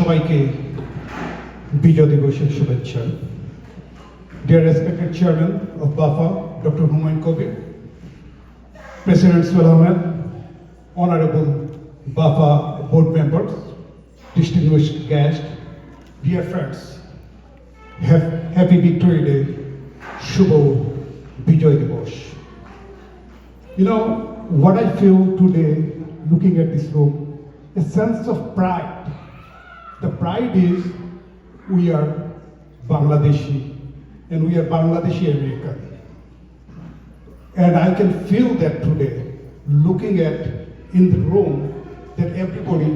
সবাইকে বিজয় দিবসের শুভেচ্ছা। Dear respected Chairman of BAFA, Dr. Humayun Kabir, President Suhail Ahmed, Honorable BAFA board members, distinguished guests, dear friends, happy Victory Day, Shubho Bijoy Divos. You know what I feel today looking at this room? A sense of pride. The pride is we are Bangladeshi and we are Bangladeshi American. And I can feel that today, looking at in the room, that everybody,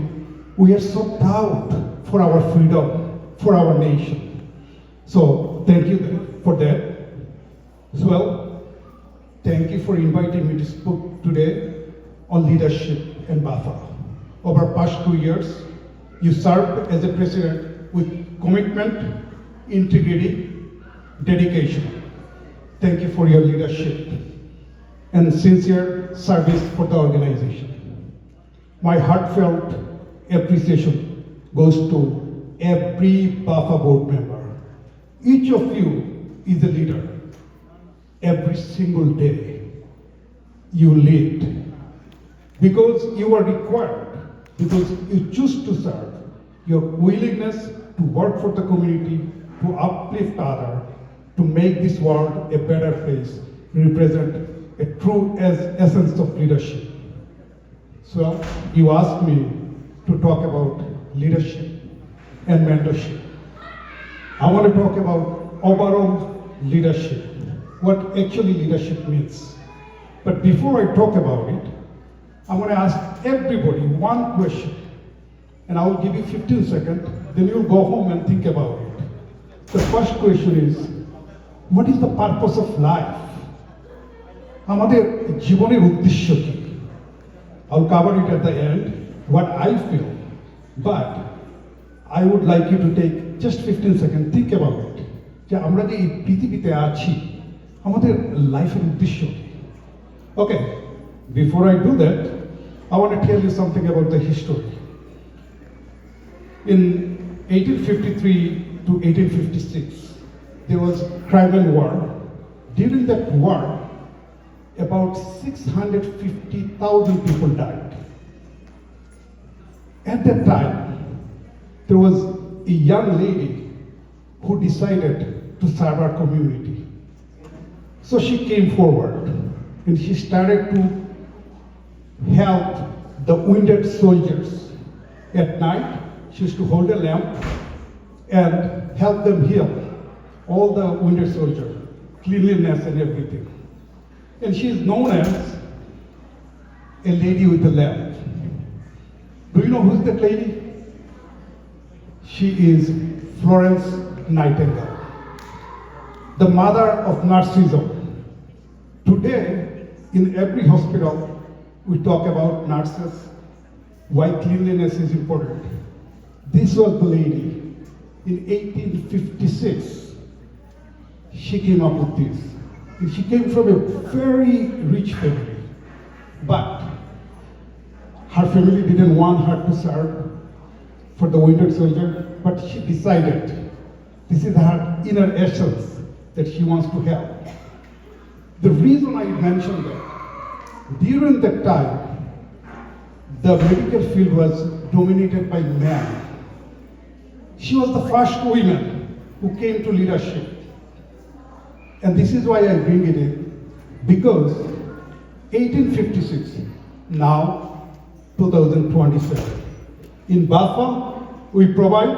we are so proud for our freedom, for our nation. So thank you for that. As well, thank you for inviting me to speak today on leadership and BAFA. Over past 2 years, you served as a president with commitment, integrity, dedication. Thank you for your leadership and sincere service for the organization. My heartfelt appreciation goes to every BAFA board member. Each of you is a leader. Every single day you lead because you are required, because you choose to serve. Your willingness to work for the community, to uplift others, to make this world a better place, represent a true essence of leadership. So you asked me to talk about leadership and mentorship. I want to talk about overall leadership, what actually leadership means. But before I talk about it, I'm going to ask everybody one question, and I will give you 15 seconds, then you'll go home and think about it. The first question is, what is the purpose of life? আমাদের জীবনের উদ্দেশ্য কি? I'll cover it at the end, what I feel. But I would like you to take just 15 seconds, think about it. যে আমরা যে এই পৃথিবীতে আছি, আমাদের লাইফের উদ্দেশ্য কি? Okay, before I do that, I want to tell you something about the history. In 1853 to 1856, there was Crimean War. During that war, about 650,000 people died. At that time, there was a young lady who decided to serve our community. So she came forward and she started to help the wounded soldiers. At night, she used to hold a lamp and help them heal all the wounded soldiers, cleanliness and everything. And she is known as a lady with a lamp. Do you know who's that lady? She is Florence Nightingale, the mother of Narcissism. Today, in every hospital, we talk about nurses, why cleanliness is important. This was the lady. In 1856, she came up with this. And she came from a very rich family. But her family didn't want her to serve for the wounded soldier, but she decided this is her inner essence that she wants to help. The reason I mentioned that, during that time, the medical field was dominated by men. She was the first woman who came to leadership. And this is why I bring it in, because 1856, now 2027. In BAFA, we provide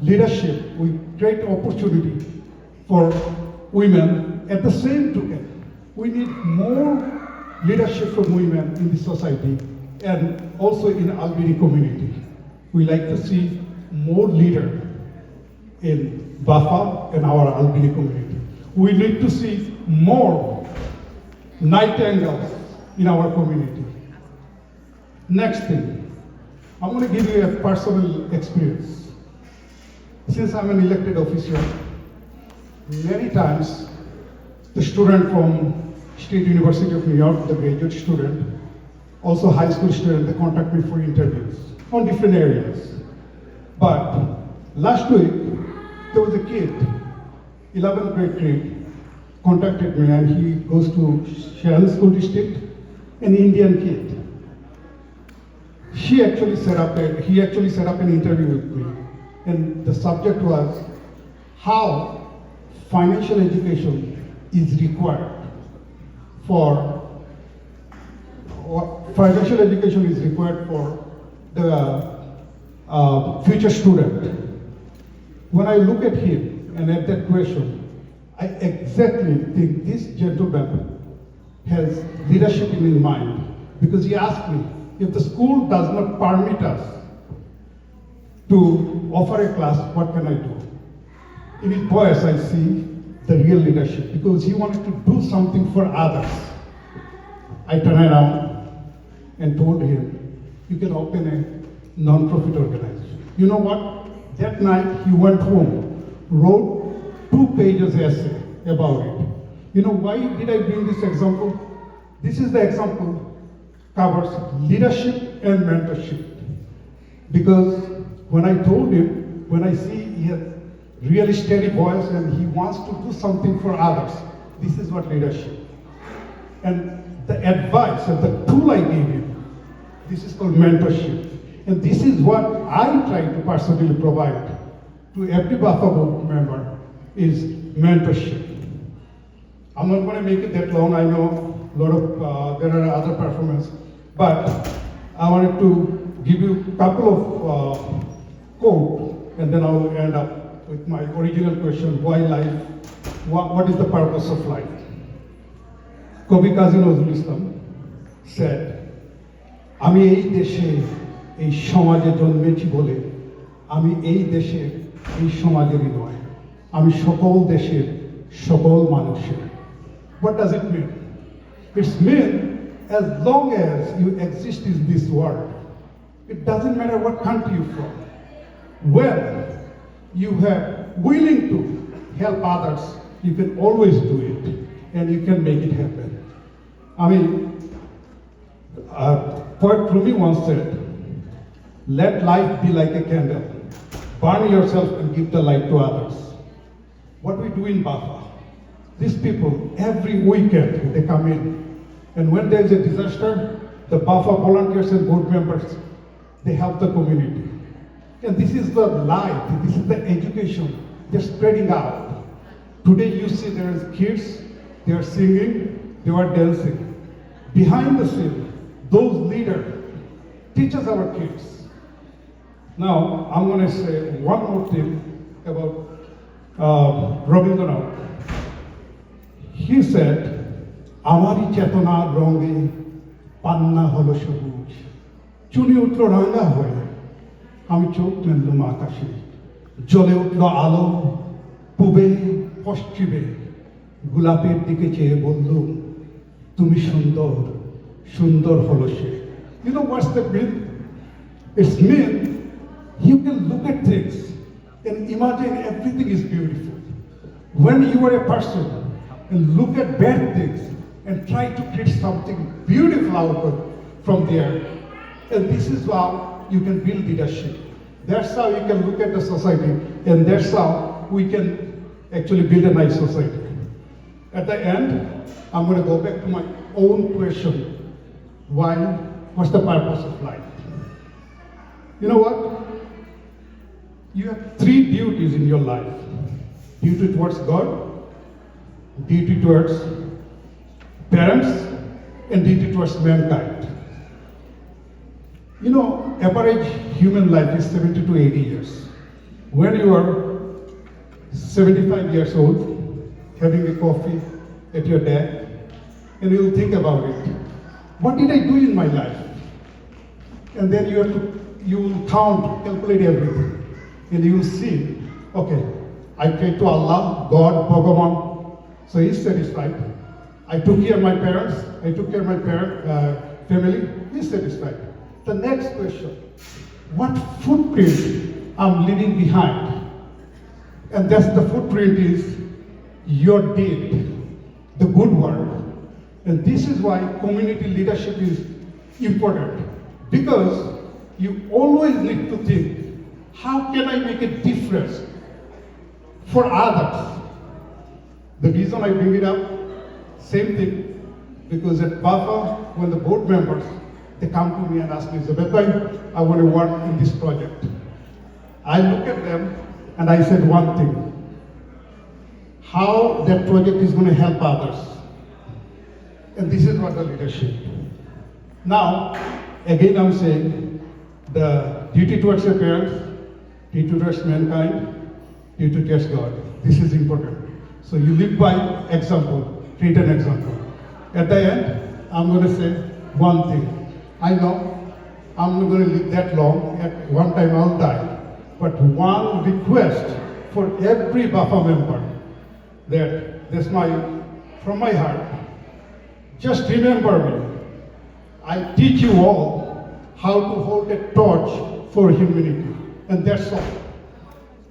leadership, we create opportunity for women. At the same token, we need more leadership from women in the society and also in Albini community. We like to see more leader in BAFA and our Albini community. We need to see more Nightingales in our community. Next thing, I'm going to give you a personal experience. Since I'm an elected official, many times the student from State University of New York, the graduate student, also high school student, they contact me for interviews on different areas. But last week, there was a kid, 11th grade kid, contacted me, and he goes to Sharon School District, an Indian kid. He actually set up an interview with me, and the subject was how financial education is required for the future student. When I look at him and at that question, I exactly think this gentleman has leadership in his mind, because he asked me, if the school does not permit us to offer a class, what can I do? In his voice, I see the real leadership, because he wanted to do something for others. I turned around and told him, you can open a non-profit organization. You know what? That night he went home, wrote 2 pages essay about it. You know why did I bring this example? This is the example covers leadership and mentorship. Because when I told him, when I see he has really steady voice and he wants to do something for others, this is what leadership. And the advice and the tool I gave him, this is called mentorship. And this is what I try to personally provide to every BAFA board member, is mentorship. I'm not going to make it that long. I know a lot of, there are other performances, but I wanted to give you a couple of quotes, and then I will end up with my original question, why life? What is the purpose of life? Kavi Kazi Nazrul Islam said, আমি এই দেশে এই সমাজে জন্মেছি বলে আমি এই দেশে এই সমাজেরই নয়, আমি সকল দেশের সকল মানুষের। What does it mean? It's mean as long as you exist in this world, it doesn't matter what country you're from, when you are willing to help others, you can always do it and you can make it happen. I mean, poet Rumi once said, let life be like a candle. Burn yourself and give the light to others. What we do in BAFA, these people, every weekend they come in, and when there is a disaster, the BAFA volunteers and board members, they help the community. And this is the light, this is the education, they're spreading out. Today you see there is kids, they are singing, they are dancing. Behind the scene, those leaders teach us our kids. Now, I'm going to say one more thing about Rabindranath. He said, Amari chetona ronge panna holo shobuj. Chuni utlo ranga hoye. Ami chok menlum akashe. Jole utlo alo pube poschime. Gulapir dike cheye bollum, tumi sundor, sundor holo she. You know what's the mean? It's mean you can look at things and imagine everything is beautiful. When you are a person and look at bad things and try to create something beautiful out of from there, and this is how you can build leadership. That's how you can look at the society, and that's how we can actually build a nice society. At the end, I'm going to go back to my own question. Why? What's the purpose of life? You know what? You have 3 duties in your life. Duty towards God, duty towards parents, and duty towards mankind. You know, average human life is 70 to 80 years. When you are 75 years old, having a coffee at your desk, and you will think about it. What did I do in my life? And then you will count, calculate everything. And you will see, okay, I prayed to Allah, God, Bhagavan, so He's satisfied. I took care of my parents, I took care of my family, He's satisfied. The next question, what footprint I'm leaving behind? And that's the footprint is your deed, the good work. And this is why community leadership is important. Because you always need to think, how can I make a difference for others? The reason I bring it up, same thing, because at BAFA, when the board members, they come to me and ask me, Zabet, I want to work in this project. I look at them and I said one thing, how that project is going to help others. And this is what the leadership. Now, again I'm saying, the duty towards your parents, duty towards mankind, duty towards God. This is important. So you live by example, treat an example. At the end, I'm going to say one thing. I know I'm not going to live that long. At one time I'll die. But one request for every BAFA member, that's from my heart. Just remember me. I teach you all how to hold a torch for humanity. And that's all.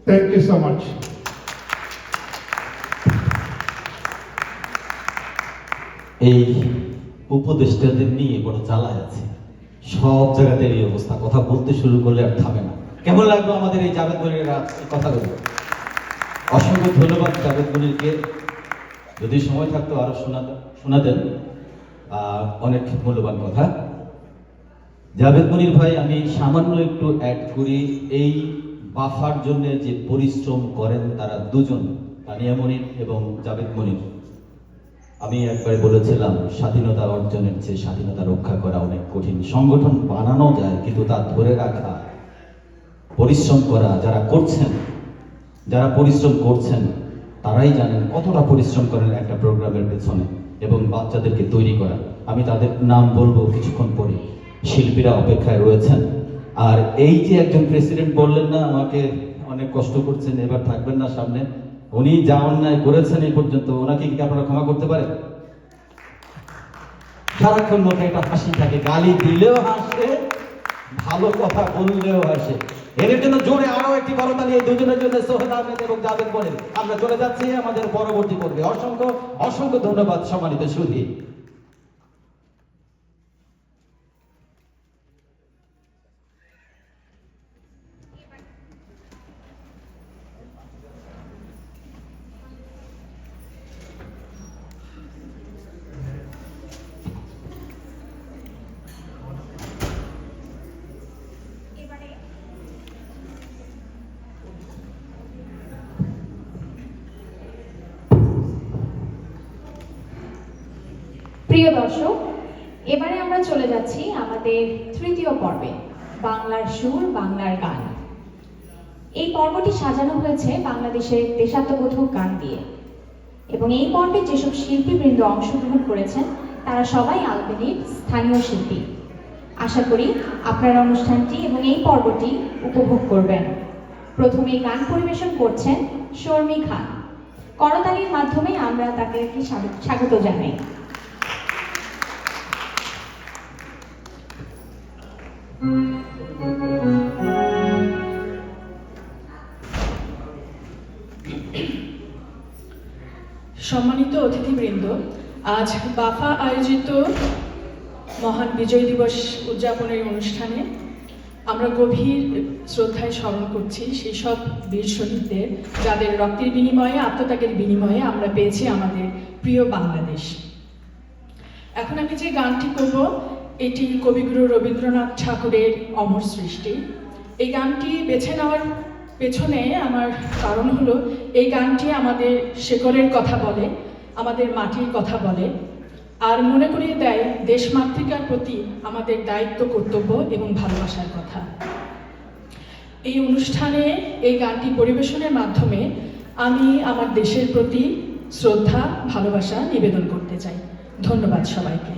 Thank you so much. এই উপদেষ্টাদের নিয়ে বড় জ্বালায় আছে, সব জায়গাতে এই অবস্থা, কথা বলতে শুরু করলে আর থামে না। কেমন লাগলো আমাদের এই জাভেদ মনিরের কথাগুলো? অসংখ্য ধন্যবাদ জাভেদ মনিরকে, যদি সময় থাকতো আরো শোনাতেন, অনেক মূল্যবান কথা। জাভেদ মনির ভাই, আমি সামান্য একটু অ্যাড করি, এই বাফার জন্য যে পরিশ্রম করেন তারা দুজন, তানিয়া মনির এবং জাভেদ মনির। আমি একবার বলেছিলাম, স্বাধীনতা অর্জনের চেয়ে স্বাধীনতা রক্ষা করা অনেক কঠিন। সংগঠন বানানো যায়, কিন্তু তা ধরে রাখা, পরিশ্রম করা, যারা পরিশ্রম করছেন তারাই জানেন কতটা পরিশ্রম করেন একটা প্রোগ্রামের পেছনে, এবং বাচ্চাদেরকে তৈরি করা। আমি তাদের নাম বলবো কিছুক্ষণ পরে, শিল্পীরা অপেক্ষায় রয়েছেন। আর এই যে একজন প্রেসিডেন্ট বললেন না, আমাকে অনেক কষ্ট করছেন, এবার থাকবেন না সামনে, উনি যা অন্যায় করেছেন এই পর্যন্ত, ওনাকে কি আপনারা ক্ষমা করতে পারেন? সারাক্ষণ মুখে একটা হাসি থাকে, গালি দিলেও হাসে, ভালো কথা বললেও হাসে। এর জন্য জোরে আরো একটি করতালি এই দুজনের জন্য, সোহেল আহমেদ এবং জাভেদ মনির। আমরা চলে যাচ্ছি আমাদের পরবর্তী পর্বে। অসংখ্য অসংখ্য ধন্যবাদ সম্মানিত সুধী। প্রিয় দর্শক, এবারে আমরা চলে যাচ্ছি আমাদের তৃতীয় পর্বে, বাংলার সুর বাংলার গান। এই পর্বটি সাজানো হয়েছে বাংলাদেশের দেশাত্মবোধক গান দিয়ে, এবং এই পর্বে যেসব শিল্পীবৃন্দ অংশগ্রহণ করেছেন তারা সবাই আলবেনির স্থানীয় শিল্পী। আশা করি আপনারা অনুষ্ঠানটি এবং এই পর্বটি উপভোগ করবেন। প্রথমে গান পরিবেশন করছেন শর্মী খান। করতালির মাধ্যমে আমরা তাকে স্বাগত জানাই। সম্মানিত অতিথিবৃন্দ, আজ বাফা আয়োজিত মহান বিজয় দিবস উদযাপনের অনুষ্ঠানে আমরা গভীর শ্রদ্ধায় স্মরণ করছি সেই সব বীর শহীদদের, যাদের রক্তের বিনিময়ে, আত্মত্যাগের বিনিময়ে আমরা পেয়েছি আমাদের প্রিয় বাংলাদেশ। এখন আমি যে গানটি করব, এটি কবিগুরু রবীন্দ্রনাথ ঠাকুরের অমর সৃষ্টি। এই গানটি বেছে নেওয়ার পেছনে আমার কারণ হলো, এই গানটি আমাদের শেকড়ের কথা বলে, আমাদের মাটির কথা বলে, আর মনে করিয়ে দেয় দেশমাতৃকার প্রতি আমাদের দায়িত্ব, কর্তব্য এবং ভালোবাসার কথা। এই অনুষ্ঠানে এই গানটি পরিবেশনের মাধ্যমে আমি আমার দেশের প্রতি শ্রদ্ধা, ভালোবাসা নিবেদন করতে চাই। ধন্যবাদ সবাইকে।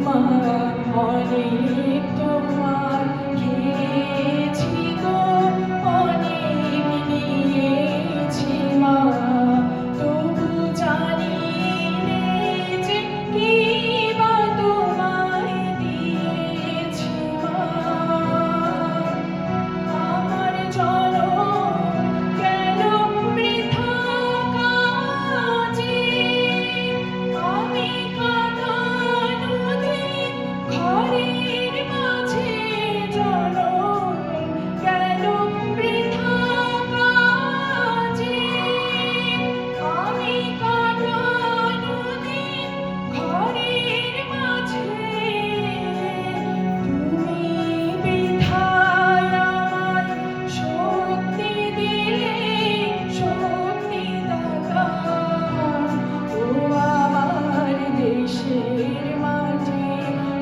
মা অনেক তোমার খেয়েছি গো অনেক নিয়েছি মা তবু জানি নে যে কি বা তোমায় দিয়েছি মা আমার জনম কেন বৃথা কাজে আমি কাঁদা নদী ঘরের মাঝে জনম কেন বৃথা কাজে আমি কাঁদা নদী ঘরের মাঝে তুমি বৃথায় আমায় শক্তি দিলে শক্তি দাতা ও আমার দেশের মাঝে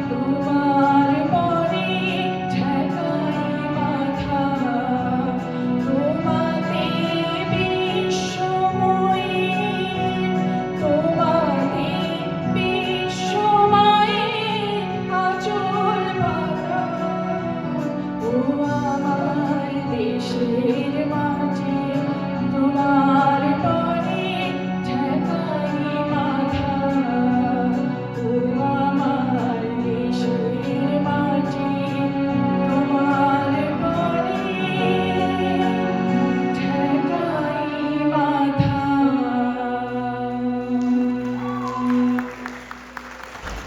তোমার পরে ঠেকাই মাথা তোমাতে বিশ্বময়ী তোমাতে বিশ্বময়ী আচল পাতা ও আমার দেশের মাঝে তোমার পরে ঠেকাই মাথা ও আমার দেশের মাঝে তোমার পরে ঠেকাই মাথা।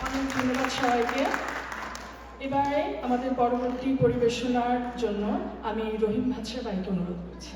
অনেক ধন্যবাদ সবাইকে। এবারে আমাদের পরবর্তী পরিবেশনার জন্য আমি রহিম ভাষা ভাইকে অনুরোধ করছি।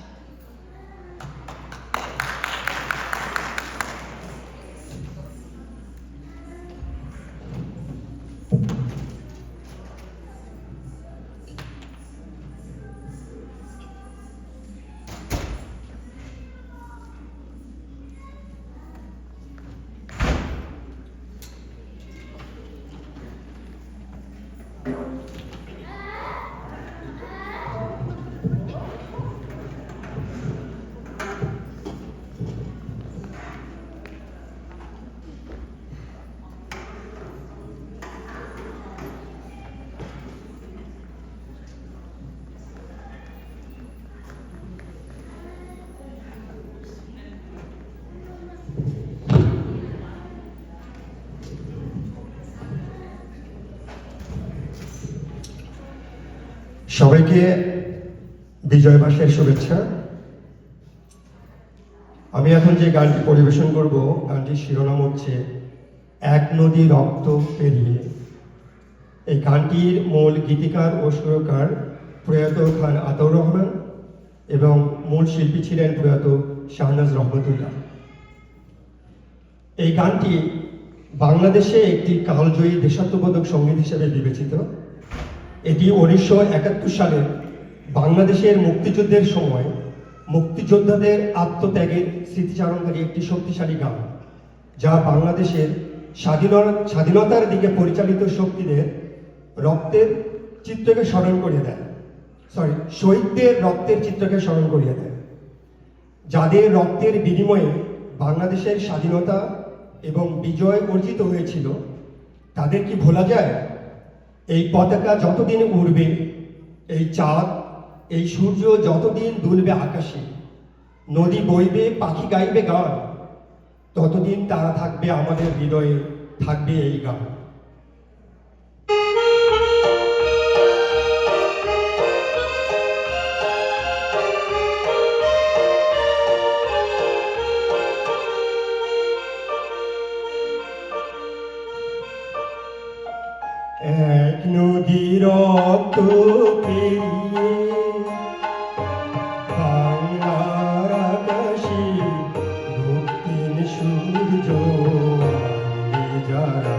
সবাইকে বিজয় মাসের শুভেচ্ছা। আমি এখন যে গানটি পরিবেশন করব, গানটির শিরোনাম হচ্ছে এক নদী রক্ত পেরিয়ে। এই গানটির মূল গীতিকার ও সুরকার প্রয়াত খান আতাউর রহমান এবং মূল শিল্পী ছিলেন প্রয়াত শাহনাজ রহমতুল্লাহ। এই গানটি বাংলাদেশে একটি কালজয়ী দেশাত্মবোধক সঙ্গীত হিসেবে বিবেচিত। এটি 1971 সালে বাংলাদেশের মুক্তিযুদ্ধের সময় মুক্তিযোদ্ধাদের আত্মত্যাগের স্মৃতিচারণকারী একটি শক্তিশালী গান, যা বাংলাদেশের স্বাধীনতার দিকে পরিচালিত শক্তিদের রক্তের চিত্রকে স্মরণ করিয়ে দেয়, শহীদদের রক্তের চিত্রকে স্মরণ করিয়ে দেয়, যাদের রক্তের বিনিময়ে বাংলাদেশের স্বাধীনতা এবং বিজয় অর্জিত হয়েছিল। তাদের কি ভোলা যায়? এই পতাকা যতদিন উড়বে, এই চাঁদ এই সূর্য যতদিন দুলবে আকাশে, নদী বইবে পাখি গাইবে গান, ততদিন তারা থাকবে আমাদের হৃদয়ে, থাকবে এই গান। এক নদী রক্ত পেরিয়ে বাংলার আকাশে দক্ষিণ সূর্য যারা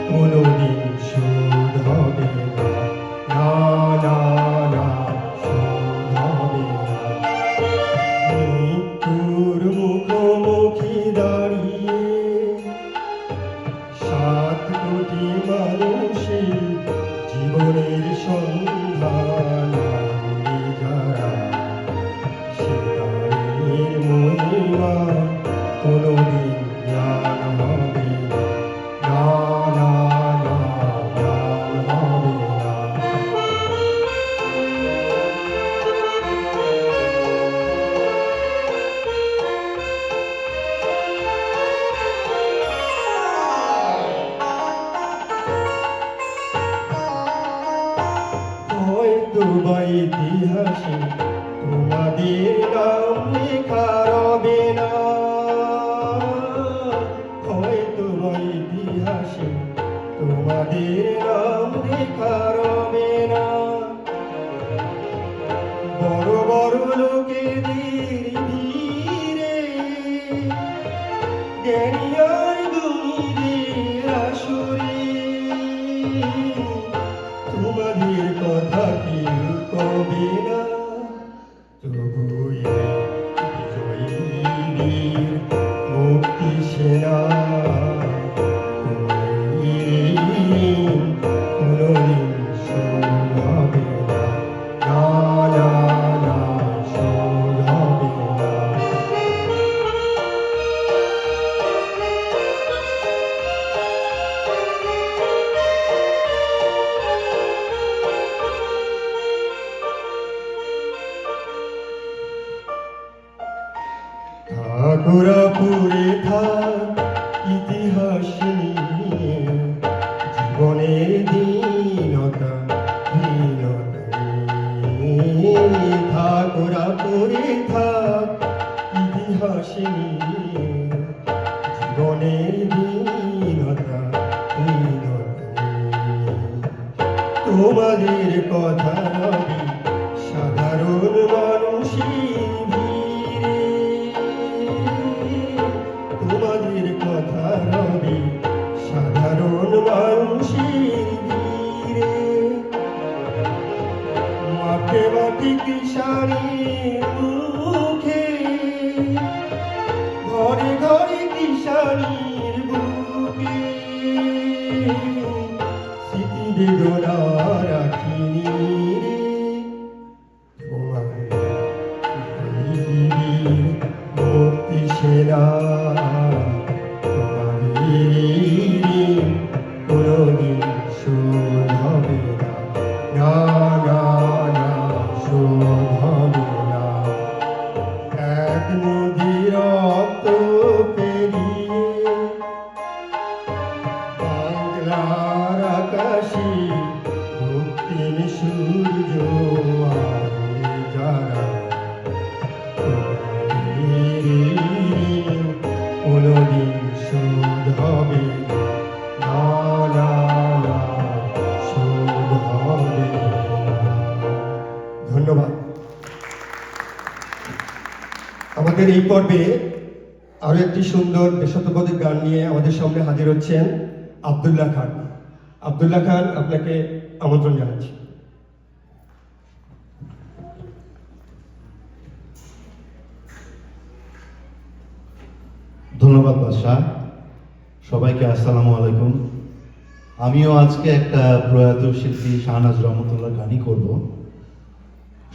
কোনদিন শোধ হবে না, না না শোধ হবে না। মৃত্যুর মুখোমুখি দাঁড়িয়ে 7 কোটি মানুষের জীবনের সন্ধান যারা, সে তাদের মহিমা কোনদিন জ্ঞানী আর গুণীদের আসরে তোমাদের কথা কেউ কবে না, তবু বিজয়ীদের মুক্তি সেনা কোনদিন শোধ হবে না, না না না, শোধ হবে না। ঠাকুরাপুরে থাক ইতিহাস নিয়ে জীবনের দীনতা নিয়ে, ঠাকুরাপুরে থাক ইতিহাস নিয়ে জীবনের দীনতা নিয়ে, তোমাদের কথা রবি সাধারণ মানুষের ভিড়ে, তোমাদের কথা রবি সাধারণ মানুষের ভিড়ে, মাঠে মাটি কিষানের মুখে, ঘরে ঘরে কিষানের বুকে, স্মৃতি বেদনা রাখিনি রে, তোমার পৃথিবীর মুক্তি সেনা, তোমার ঋণ কোনদিন শোধ হবে না, না না না, শোধ হবে না। এক নদী রক্ত পেরিয়ে বাংলার আকাশে রক্তিম সূর্য আলোয় যারা, কোনদিন শোধ হবে না, না না, শোধ হবে না। ধন্যবাদ। আমাদের এই পর্বে আরো একটি সুন্দর দেশাত্মবোধক গান নিয়ে আমাদের সামনে হাজির হচ্ছেন আব্দুল্লাহ খান। আব্দুল্লাহ খান, আপনাকে আমন্ত্রণ জানাচ্ছি। ধন্যবাদ বাদশাহ। সবাইকে আসসালামু আলাইকুম। আমিও আজকে একটা প্রয়াত শিল্পী শাহনাজ রহমতুল্লাহ গানই করব।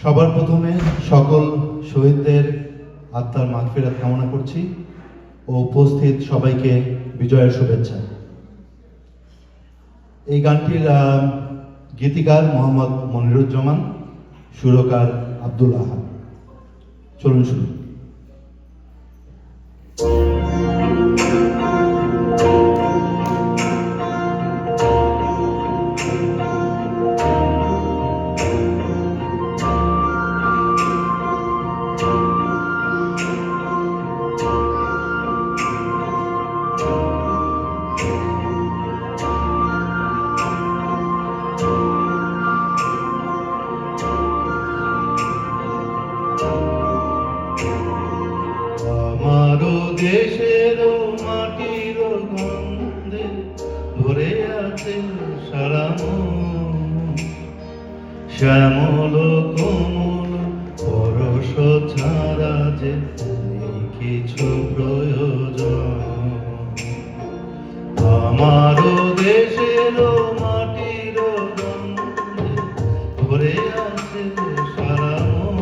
সবার প্রথমে সকল শহীদদের আত্মার মাগফিরাত কামনা করছি ও উপস্থিত সবাইকে বিজয়ের শুভেচ্ছা। এই গানটির গীতিকার মোহাম্মদ মনিরুজ্জামান, সুরকার আব্দুল আহাদ। চলুন শুরু। আমারও দেশের মাটির গন্ধে ভরে আছে সারা মন, শ্যামল কোমল পরশ ছাড়া যে নেই কিছু প্রয়োজন। আমারও দেশের মাটির গন্ধে ভরে আছে সারা মন,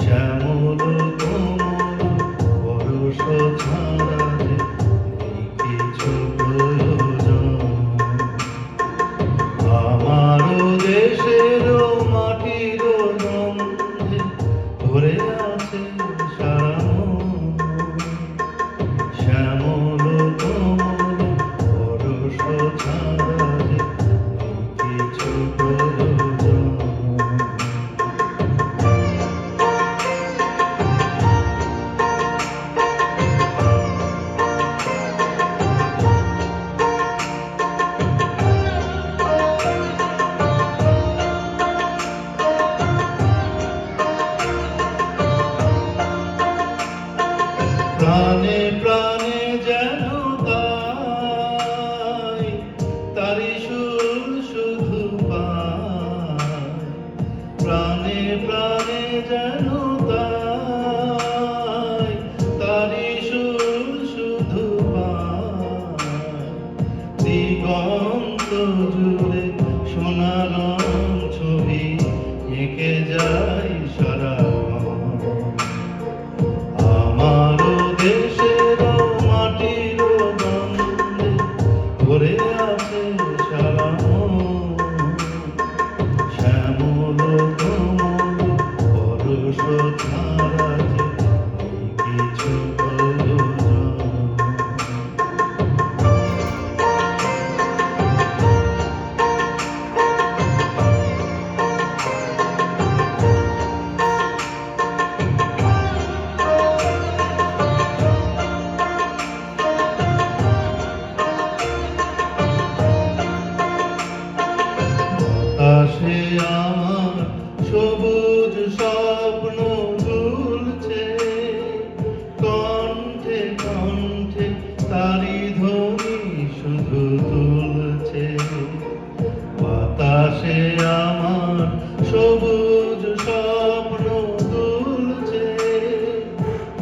শ্যামল কোমল পরশ ছাড়া যে নেই কিছু প্রয়োজন। আমারও দেশের মাটির গন্ধে ভরে আছে সারা মন, প্রাণে প্রাণে যেন তাই তারি সুর শুধু পায় প্রাণে প্রাণে যেন তাই তারি সুর শুধু পায় দিগন্ত জুড়ে সোনার ছবি এঁকে যায় সারা আমারও দেশের মাটির গন্ধে ভরে আছে সারা শ্যামল কোমল পরশ ধারা যে কিছু আকাশে আমার সবুজ স্বপ্ন দুলছে কণ্ঠে কণ্ঠে তারি ধ্বনি শুধু তুলছে বাতাসে আমার সবুজ স্বপ্ন দুলছে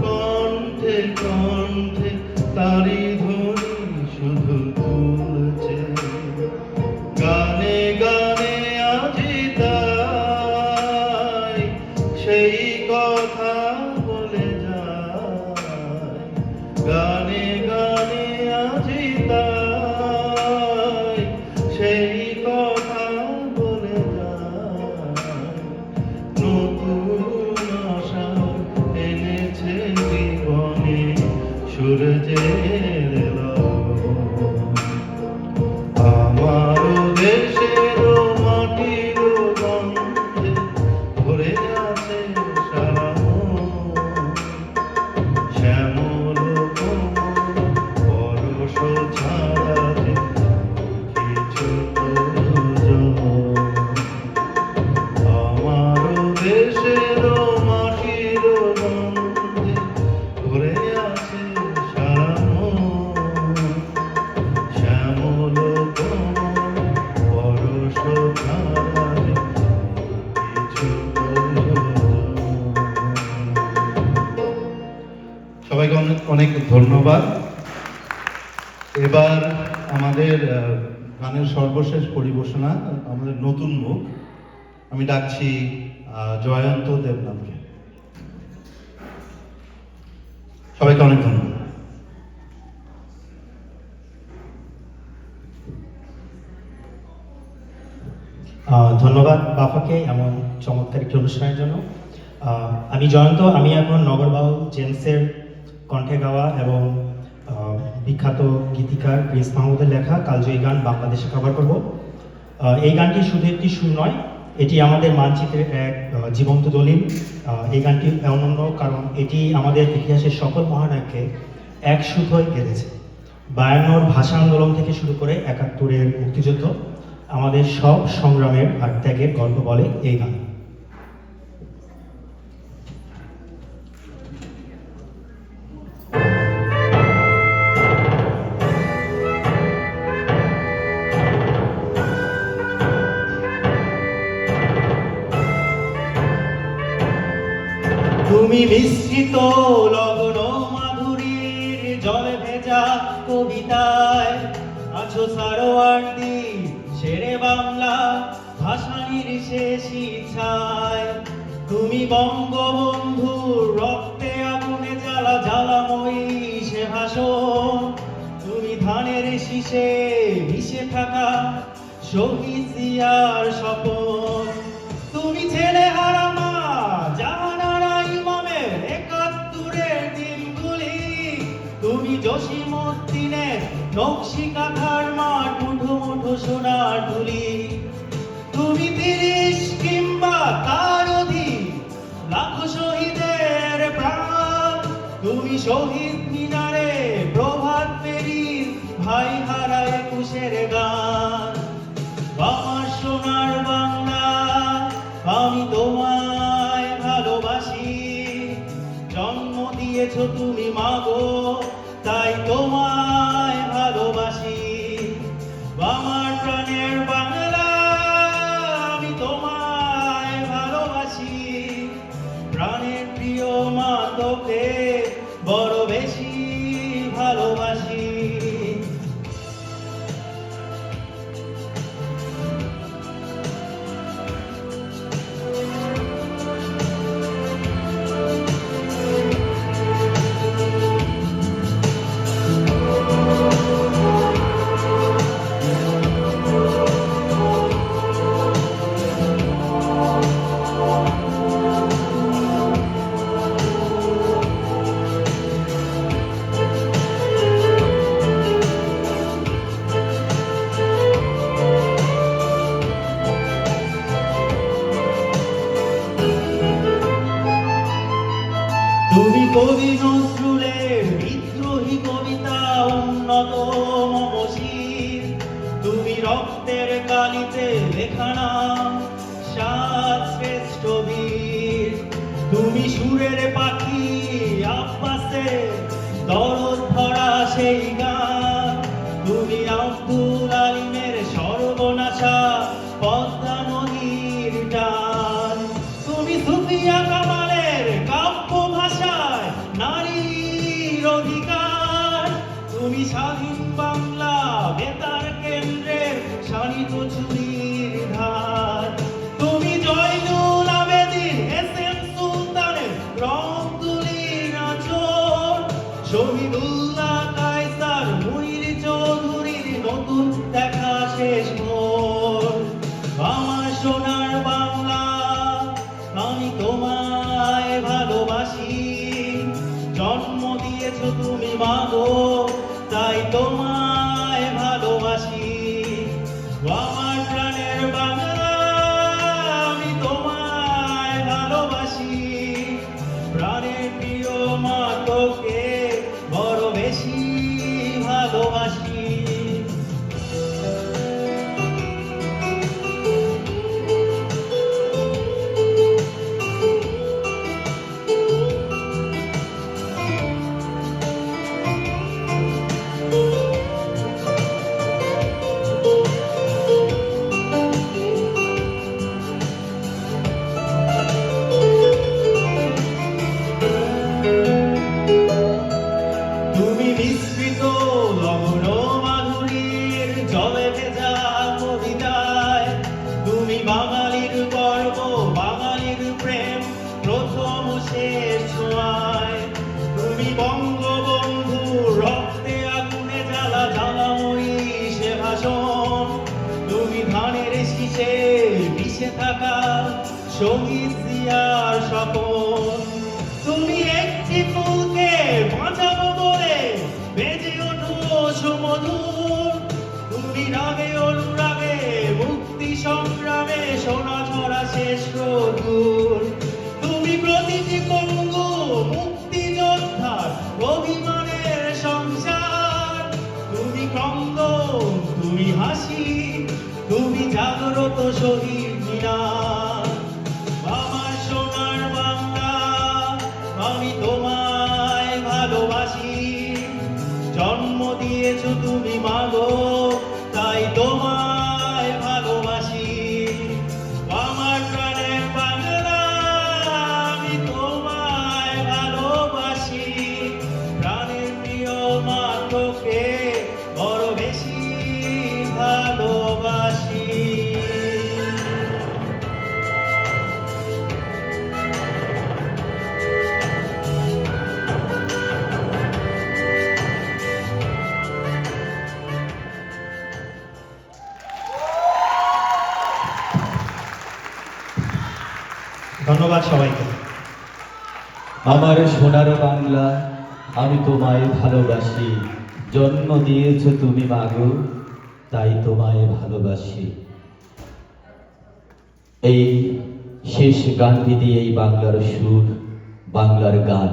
কণ্ঠে কণ্ঠে তারি ধ্বনি শুধু তুলছে গানে গানে আজি তাই সেই কথা বলে যায় গানে গানে আজি তাই সেই কথা বলে যায় নতুন আশা এনেছে জীবনে সূর্যের আলো আমার দেশের মাটির গন্ধে ভরে আছে সারা শ্যামল কোমল পরশ ছাড়া যে কিছু প্রয়োজন আমার দেশের মাটির গন্ধে ভরে আছে সারা শ্যামল কোমল পরশ ধারায় কিছু সবাইকে অনেক অনেক ধন্যবাদ। এবার আমাদের গানের সর্বশেষ পরিবেশনা আমাদের নতুন মুখ আমি ডাকছি জয়ন্ত দেবনাথকে। সবাইকে অনেক ধন্যবাদ। ধন্যবাদ বাফাকে এমন চমৎকার একটি অনুষ্ঠানের জন্য। আমি জয়ন্ত, আমি এখন নগরবাউল জেমসের কণ্ঠে গাওয়া এবং বিখ্যাত গীতিকার প্রিন্স মাহমুদের লেখা কালজয়ী গান বাংলাদেশে কভার করব। এই গানটি শুধু একটি সুর নয়, এটি আমাদের মানচিত্রের এক জীবন্ত দলিল। এই গানটি অনন্য কারণ এটি আমাদের ইতিহাসের সকল মহানায়ককে এক সুতোয় বেঁধেছে। 52-র ভাষা আন্দোলন থেকে শুরু করে 71-এর মুক্তিযুদ্ধ, আমাদের সব সংগ্রামের আর ত্যাগের গল্প বলে এই গান। তুমি মিশ্রিত লগ্ন মাধুরীর জলে ভেজা কবিতায় আছো সারোয়ার্দী শেরে বাংলা ভাষানির শেষ ইচ্ছায়। তুমি বঙ্গবন্ধুর রক্তে আগুনে জ্বালা জ্বালাময়ী সে ভাষণ। তুমি ধানের শীষে মিশে থাকা শহীদ জিয়ার স্বপন। তুমি ছেলে হারা মা জাহানারা ইমামের 71-এর দিনগুলি। তুমি জসিমউদ্দিনের নকশি কাঁথার মাঠ মুঠো মুঠো সোনার তুলি। তুমি 30 কিংবা তার অধিক লাখো শহীদের প্রাণ। তুমি শহীদ মিনারে প্রভাত ফেরির ভাই হারা 21-এর গান। আমার সোনার বাংলা আমি তোমায় ভালোবাসি, জন্ম দিয়ে দিয়েছো তুমি মাগো, তাই তোমায় ভালোবাসি। আমার প্রাণের বাংলা, আমি তোমায় ভালোবাসি। প্রাণের প্রিয় মা, তোকে বড় বেশি ভালোবাসি। তুমি কবি নজরুলের বিদ্রোহী কবিতা উন্নত মমশির। তুমি রক্তের কালিতে লেখা নাম সাত শ্রেষ্ঠ বীর। তুমি সুরের পাখি আব্বাসে দরদ ভরা সেই গান। তুমি আব্দুল আলিমের সর্বনাশা পদ্মা নদীর টান। তুমি সুফিয়া কামালের কাব্য ভাষায় নারীর অধিকার। তুমি স্বাধীন বাংলা বেতার কেন্দ্রের শানিত চুরির ধার। তুমি জয়নুল আবেদিন এসএম সুলতানের রং তুলির আঁচল। শহীদুল্লাহ কায়সার মুইর চৌধুরীর নতুন দেখা শেষ ভোর। আমার সোনার বাংলা, আমি তোমায় ভালোবাসি। জন্ম দিয়েছো তুমি মাগো, তাই তোমায় ভালোবাসি। আমার প্রাণের বাংলা, আমি তোমায় ভালোবাসি। প্রাণের প্রিয় মা, তোকে বড় বেশি ভালোবাসি। তুমি মিশ্রিত লবণ মাধুরীর জলে ভেজা কবিতায়। তুমি বাঙালির গর্ব, বাঙালির প্রেম প্রথম শেষ ছোঁয়ায়। তুমি বঙ্গবন্ধু রক্তে আগুনে জ্বালা জ্বালাময়ী সে ভাষণ। তুমি ধানের শীষে মিশে থাকা শহীদ জিয়ার স্বপন। তুমি একটি ফুলকে বাঁচাবো বলে বেজে ওঠো সুমধুর। তুমি রাগে অনুরাগে মুক্তি সংগ্রামে সোনা ছড়া শেষ রোদুর। তুমি প্রতিটি পঙ্গু মুক্তিযোদ্ধার অভিমানের সংসার। তুমি ক্রন্দন, তুমি হাসি, তুমি জাগ্রত শহীদ মিনার। আমার সোনার বাংলা, আমি তোমায় ভালোবাসি। জন্ম দিয়েছো তুমি মাগো, তাই তোমায় ভালোবাসি। আমার প্রাণের বাংলা, আমি তোমায় ভালোবাসি। প্রাণের প্রিয় মা, তোকে বড় বেশি ভালোবাসি। ধন্যবাদ সবাইকে। আমার সোনার বাংলা, আমি তোমায় ভালোবাসি। জন্ম দিয়েছো তুমি মাগো, তাই তোমায় ভালোবাসি। এই শেষ গানটি দিয়ে এই বাংলার সুর, বাংলার গান,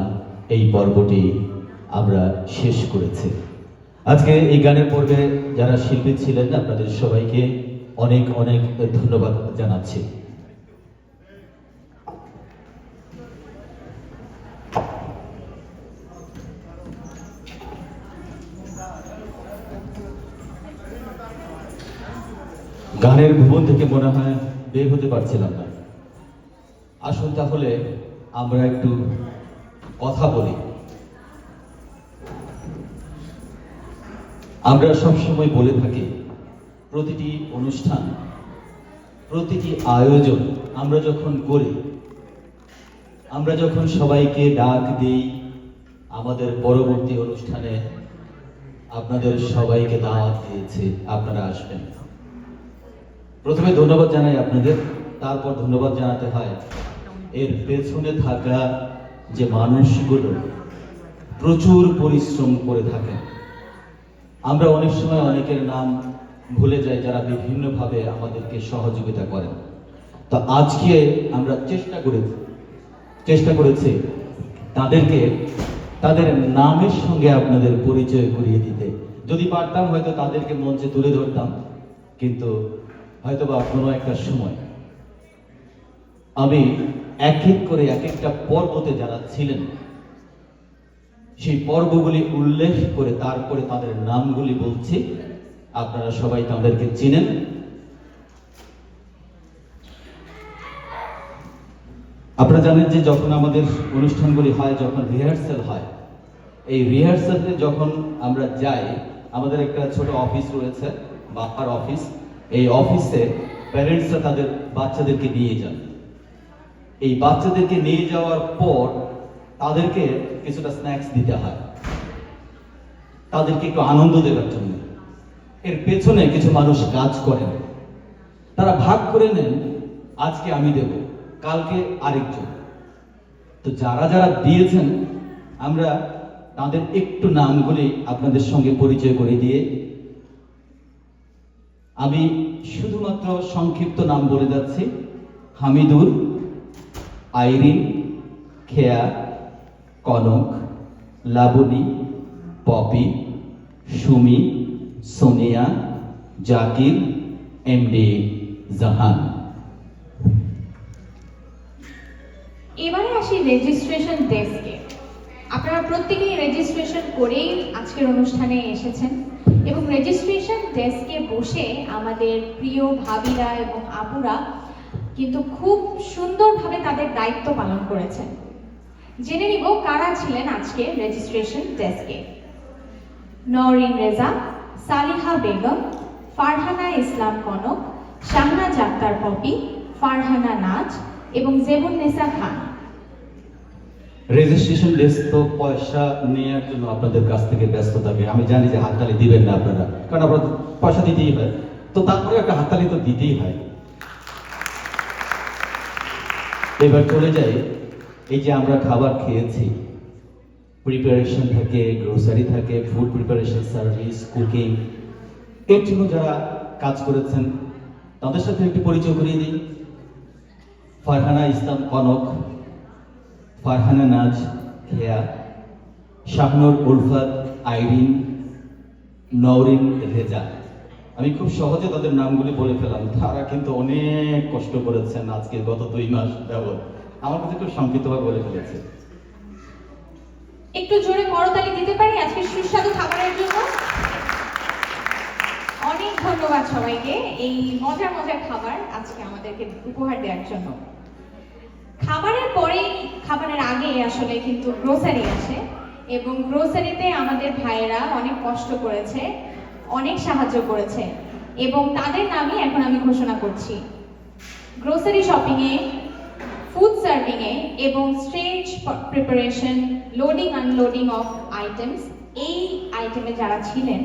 এই পর্বটি আমরা শেষ করেছি। আজকে এই গানের পর্বে যারা শিল্পী ছিলেন, আপনাদের সবাইকে অনেক অনেক ধন্যবাদ জানাচ্ছি। গানের ভুবন থেকে মনে হয় বের হতে পারছিলাম না। আসুন তাহলে আমরা একটু কথা বলি। আমরা সবসময় বলে থাকি প্রতিটি অনুষ্ঠান, প্রতিটি আয়োজন আমরা যখন করি, আমরা যখন সবাইকে ডাক দিই আমাদের পরবর্তী অনুষ্ঠানে আপনাদের সবাইকে দাওয়াত দিয়েছি, আপনারা আসবেন। প্রথমে ধন্যবাদ জানাই আপনাদের, তারপর ধন্যবাদ জানাতে হয় এর পেছনে থাকা যে মানুষগুলো প্রচুর পরিশ্রম করে থাকেন। আমরা অনেক সময় অনেকের নাম ভুলে যাই যারা বিভিন্নভাবে আমাদেরকে সহযোগিতা করেন। তো আজকে আমরা চেষ্টা করেছি তাদেরকে তাদের নামের সঙ্গে আপনাদের পরিচয় করিয়ে দিতে। যদি পারতাম হয়তো তাদেরকে মঞ্চে তুলে ধরতাম, কিন্তু হয়তোবা কোনো একটা সময় আমি এক এক করে এক একটা পর্বতে যারা ছিলেন সেই পর্বগুলি উল্লেখ করে তারপরে তাদের নামগুলি বলছি। আপনারা সবাই তাদেরকে চিনেন। আপনারা জানেন যে যখন আমাদের অনুষ্ঠানগুলি হয়, যখন রিহার্সাল হয়, এই রিহার্সালে যখন আমরা যাই আমাদের একটা ছোট অফিস রয়েছে, বাপ্পার অফিস। এই অফিসে প্যারেন্টসরা তাদের বাচ্চাদেরকে নিয়ে যান। এই বাচ্চাদেরকে নিয়ে যাওয়ার পর তাদেরকে কিছুটা স্ন্যাক্স দিতে হয়, তাদেরকে একটু আনন্দ দেওয়ার জন্য। এর পেছনে কিছু মানুষ কাজ করেন, তারা ভাগ করে নেন, আজকে আমি দেব, কালকে আরেকজন। তো যারা যারা দিয়েছেন আমরা তাদের একটু নামগুলি আপনাদের সঙ্গে পরিচয় করে দিয়ে আমি শুধুমাত্র সংক্ষিপ্ত নাম বলে যাচ্ছি। হামিদুর, আইরিন, খেয়া, কনক, লাবণী, পপি, সুমি, সোনিয়া, জাকির, এমডি জাহান। এবারে আসি রেজিস্ট্রেশন ডেস্কে। আপনারা প্রত্যেকেই রেজিস্ট্রেশন করেই আজকের অনুষ্ঠানে এসেছেন এবং রেজিস্ট্রেশন ডেস্কে বসে আমাদের প্রিয় ভাবিরা এবং আপুরা কিন্তু খুব সুন্দরভাবে তাদের দায়িত্ব পালন করেছেন। জেনে নিব কারা ছিলেন আজকে রেজিস্ট্রেশন ডেস্কে। নওরিন রেজা, সালিহা বেগম, ফারহানা ইসলাম কনক, শাহনাজ আক্তার পপি, ফারহানা নাজ এবং জেবুন্নেসা খান। রেজিস্ট্রেশন ডেস্ক তো পয়সা নেওয়ার জন্য আপনাদের কাছ থেকে ব্যস্ত থাকে। আমি জানি যে হাততালি দিবেন না আপনারা, কারণ আপনারা পয়সা দিতেই হয়, তো তারপরে একটা হাততালি তো দিতেই হয়। এবার চলে যাই, এই যে আমরা খাবার খেয়েছি, প্রিপারেশন থাকে, গ্রোসারি থাকে, ফুড প্রিপারেশন সার্ভিস, কুকিং, এর জন্য যারা কাজ করেছেন তাদের সাথে একটু পরিচয় করিয়ে দিই। ফারহানা ইসলাম কনক, ফারহানা নাজ, খেয়া, শাহনুর উলফাত, আইরিন, নওরিন রেজা। আমি খুব সহজে তাদের নামগুলি বলে ফেলাম, তারা কিন্তু অনেক কষ্ট করেছেন আজকে গত 2 মাস যাবত। আমার কাছে খুব সংক্ষিপ্তভাবে বলে ফেলেছে। একটু জোরে করতালি দিতে পারি আজকে সুস্বাদু খাবারের জন্য। অনেক ধন্যবাদ সবাইকে এই মজার মজার খাবার আজকে আমাদেরকে উপহার দেওয়ার জন্য। খাবারের পরেই, খাবারের আগে আসলে কিন্তু গ্রোসারি আসে এবং গ্রোসারিতে আমাদের ভাইয়েরা অনেক কষ্ট করেছে, অনেক সাহায্য করেছে এবং তাদের নামই এখন আমি ঘোষণা করছি। গ্রোসারি শপিংয়ে, ফুড সার্ভিংয়ে এবং stage preparation, loading unloading of items, এই আইটেমে যারা ছিলেন: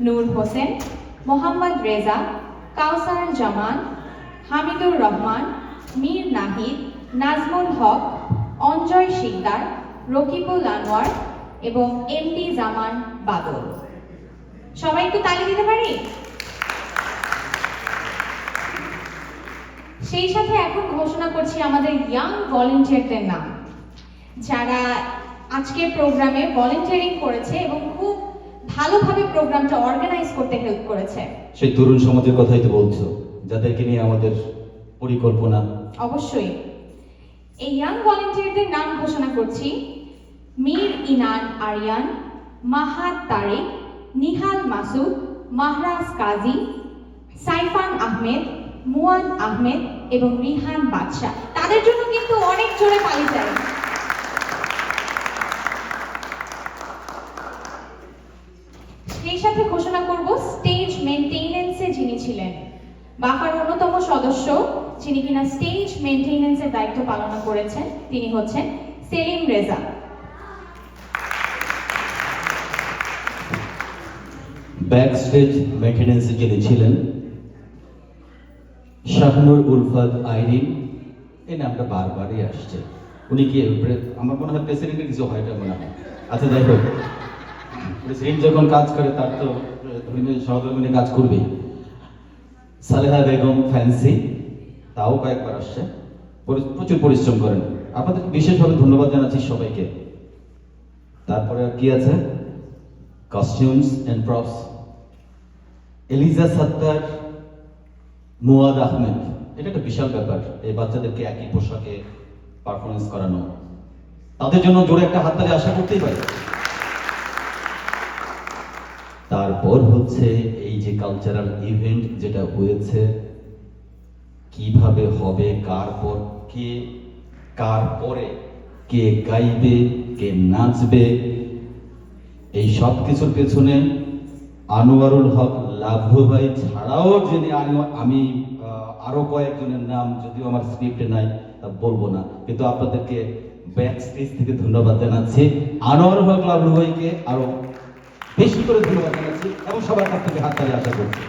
নূর হোসেন, মোহাম্মদ রেজা, কাউসার জামান, হামিদুর রহমান, মীর নাহিদ, নাজমুল হক, অঞ্জয় শিকদার, রকিবুল আনোয়ার এবং এমডি জামান বাদল। সবাই একটু তালি দিতে পারি? সেই সাথে এখন ঘোষণা করছি আমাদের ইয়াং ভলেন্টিয়ারদের নাম, যারা আজকে প্রোগ্রামে ভলেন্টিয়ারিং করেছে এবং খুব ভালোভাবে প্রোগ্রামটা অর্গানাইজ করতে হেল্প করেছে। সেই তরুণ সমাজের কথাই তো বলছো, যাদেরকে নিয়ে আমাদের পরিকল্পনা। অবশ্যই এই ইয়াং ভলেন্টিয়ারদের নাম ঘোষণা করছি: মীর ইনান আরিয়ান, মাহাদ তারিক, নিহাল মাসুদ, মাহরাজ কাজী, সাইফান আহমেদ, মুয়াদ আহমেদ এবং রিহান বাদশা। তাদের জন্য কিন্তু অনেক জোরে তালি চাই। সেই সাথে ঘোষণা করব স্টেজ মেইনটেনেন্সে যিনি ছিলেন, বাফার অন্যতম সদস্য যিনি কিনা স্টেজ মেইনটেনেন্সের দায়িত্ব পালন করেছেন, তিনি হচ্ছেন সেলিম রেজা। ব্যাক স্টেজ মেইনটেনেন্সে যিনি ছিলেন শাহনুর উলফাত আইরিন, এই নামটা বারবারই আসছে। উনি কি আমার মনে হয় প্রেসিডেন্টের কিছু হয় না মনে হয়। আচ্ছা যাই হোক, প্রেসিডেন্ট যখন কাজ করে তার তো ধর্মীয় সহকর্মী কাজ করবেই। সালেহা বেগম ফ্যান্সি, তাও কয়েকবার আসছে, প্রচুর পরিশ্রম করেন। আপনাদেরকে বিশেষভাবে ধন্যবাদ জানাচ্ছি সবাইকে। তারপরে আর কি আছে, costumes and props, Eliza Sattar, Muad Ahmed. এটা একটা বিশাল ব্যাপার, এই বাচ্চাদেরকে একই পোশাকে পারফরমেন্স করানো। তাদের জন্য জোরে একটা হাততালি আশা করতেই পারি। তারপর হচ্ছে এই যে কালচারাল ইভেন্ট যেটা হয়েছে, কিভাবে হবে, কার পরে কে গাইবে, কে নাচবে, এই সব কিছুর পেছনে আনোয়ারুল হক লাভলু ভাই ছাড়াও যিনি আমি আরো কয়েকজনের নাম যদিও আমার স্ক্রিপ্টে নাই তা বলবো না, কিন্তু আপনাদেরকে ব্যাক স্টেজ থেকে ধন্যবাদ জানাচ্ছি। আনোয়ারুল হক লাভলু ভাইকে আরো বেশি করে ধন্যবাদ জানাচ্ছি এবং সবার কাছ থেকে হাততালি আশা করছি।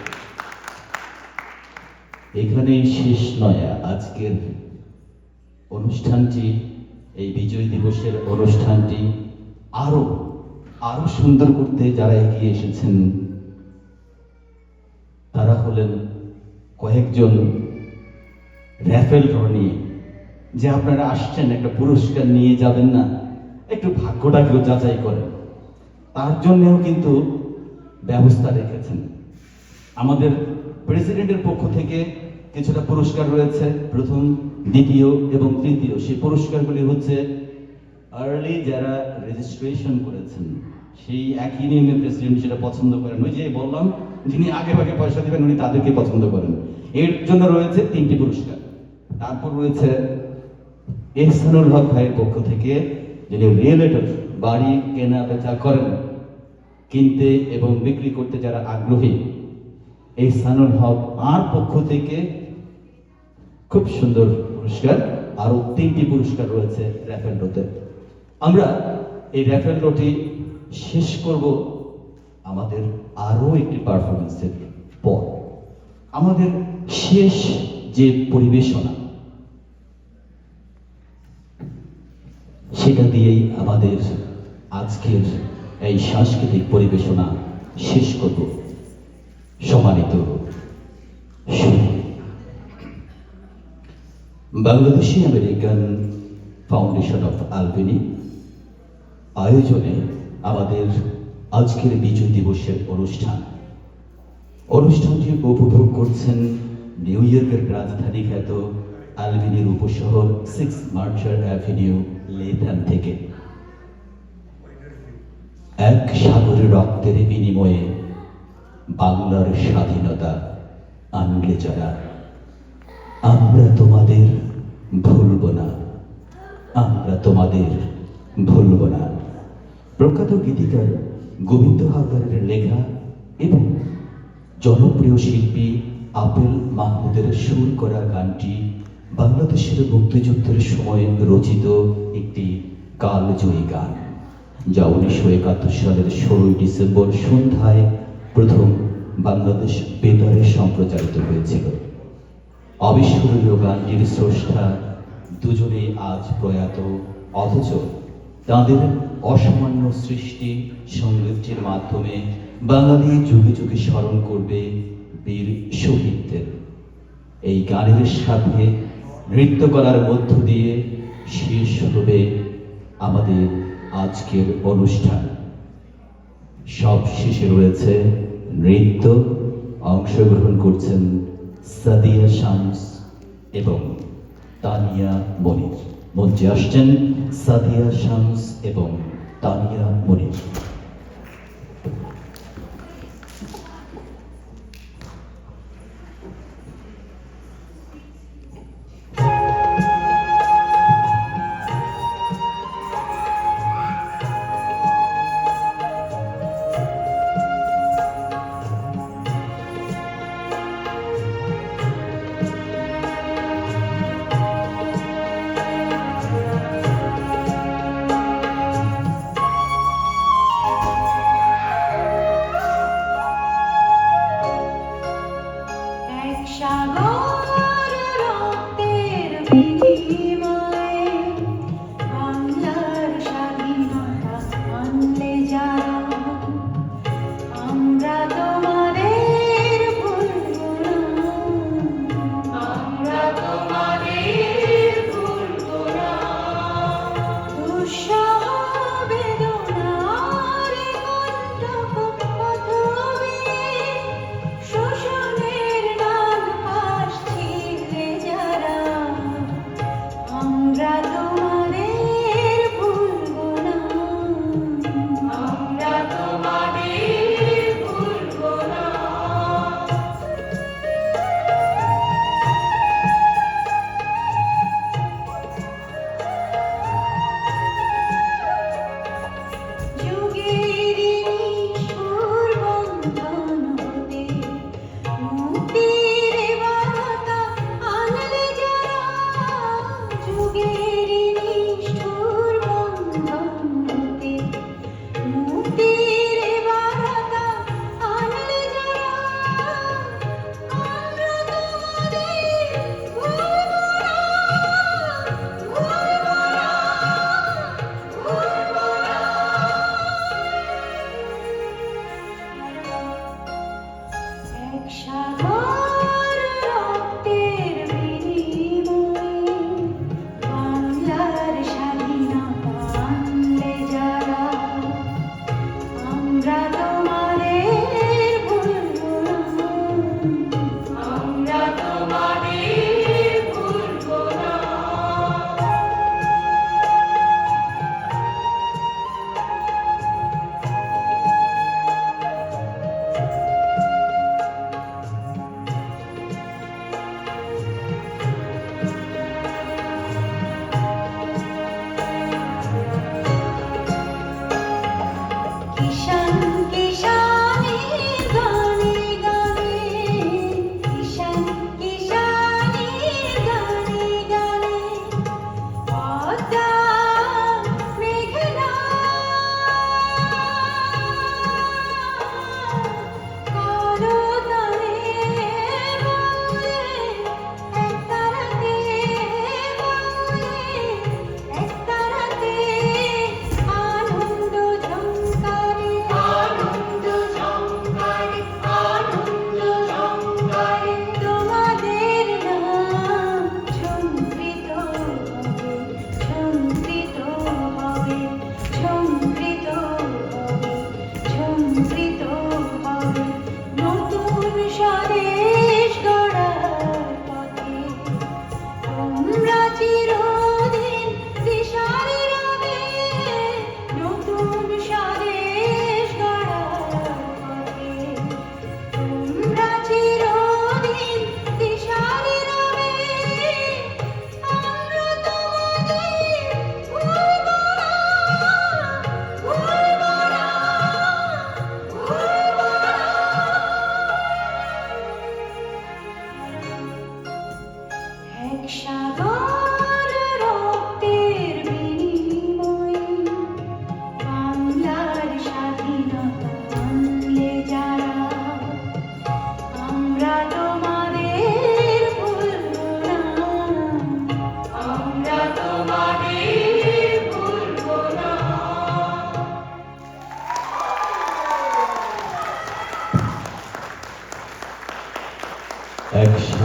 এখানেই শেষ নয় আজকের অনুষ্ঠানটি, এই বিজয় দিবসের অনুষ্ঠানটি আরো আরো সুন্দর করতে যারা এগিয়ে এসেছেন তারা হলেন কয়েকজন র্যাফেল ড্র নিয়ে। যে আপনারা আসছেন একটা পুরস্কার নিয়ে যাবেন না, একটু ভাগ্যটাকেও যাচাই করেন, তার জন্যও কিন্তু ব্যবস্থা রেখেছেন। আমাদের প্রেসিডেন্টের পক্ষ থেকে কিছুটা পুরস্কার রয়েছে, প্রথম, দ্বিতীয় এবং তৃতীয়। সেই পুরস্কারগুলি হচ্ছে আর্লি যারা রেজিস্ট্রেশন করেছেন, সেই একই নিয়মে প্রেসিডেন্ট সেটা পছন্দ করেন। ওই যে বললাম, যিনি আগে ভাগে পয়সা দিবেন উনি তাদেরকে পছন্দ করেন। এর জন্য রয়েছে 3টি পুরস্কার। তারপর রয়েছে এহসানুল হক ভাইয়ের পক্ষ থেকে, যিনি রিয়েলেটর, বাড়ি কেনা বেচা করেন, কিনতে এবং বিক্রি করতে যারা আগ্রহী, এহসানুল হক আর পক্ষ থেকে খুব সুন্দর পুরস্কার। আরো 3টি পুরস্কার রয়েছে র্যাফেল ড্রতে। আমরা এই র্যাফেল ড্রটি শেষ করব আমাদের আরো একটি পারফরমেন্সের পর। আমাদের শেষ যে পরিবেশনা, সেটা দিয়েই আমাদের আজকের এই সাংস্কৃতিক পরিবেশনা শেষ করব। সম্মানিত বাংলাদেশি আমেরিকান ফাউন্ডেশন অফ আলবেনি আয়োজনে আমাদের আজকের বিজয় দিবসের অনুষ্ঠানটি উপভোগ করছেন নিউ ইয়র্কের রাজধানী খ্যাত আলবেনির উপশহর 6 মার্চার অ্যাভিনিউ লেথান থেকে। এক সাগরের রক্তের বিনিময়ে বাংলার স্বাধীনতা আনলে যারা, আমরা তোমাদের ভুলব না, আমরা তোমাদের ভুলব না। প্রখ্যাত গীতিকার গোবিন্দ হালদারের লেখা এবং জনপ্রিয় শিল্পী আপেল মাহমুদের সুর করা গানটি বাংলাদেশের মুক্তিযুদ্ধের সময় রচিত একটি কালজয়ী গান, যা 1971 সালের 16 ডিসেম্বর সন্ধ্যায় প্রথম বাংলাদেশ বেতারে সম্প্রচারিত হয়েছিল। অবিস্মরণীয় গানটির স্রষ্টা দুজনেই আজ প্রয়াত, অথচ তাঁদের অসামান্য সৃষ্টি সঙ্গীতটির মাধ্যমে বাঙালি যুগে যুগে স্মরণ করবে বীর শহীদদের। এই গানের সাথে নৃত্য করার মধ্য দিয়ে শেষ হবে আমাদের আজকের অনুষ্ঠান। সব শেষে রয়েছে নৃত্য, অংশগ্রহণ করছেন সাদিয়া শামস এবং তানিয়া মনির। মঞ্চে আসছেন সাদিয়া শামস এবং তানিয়া মনির।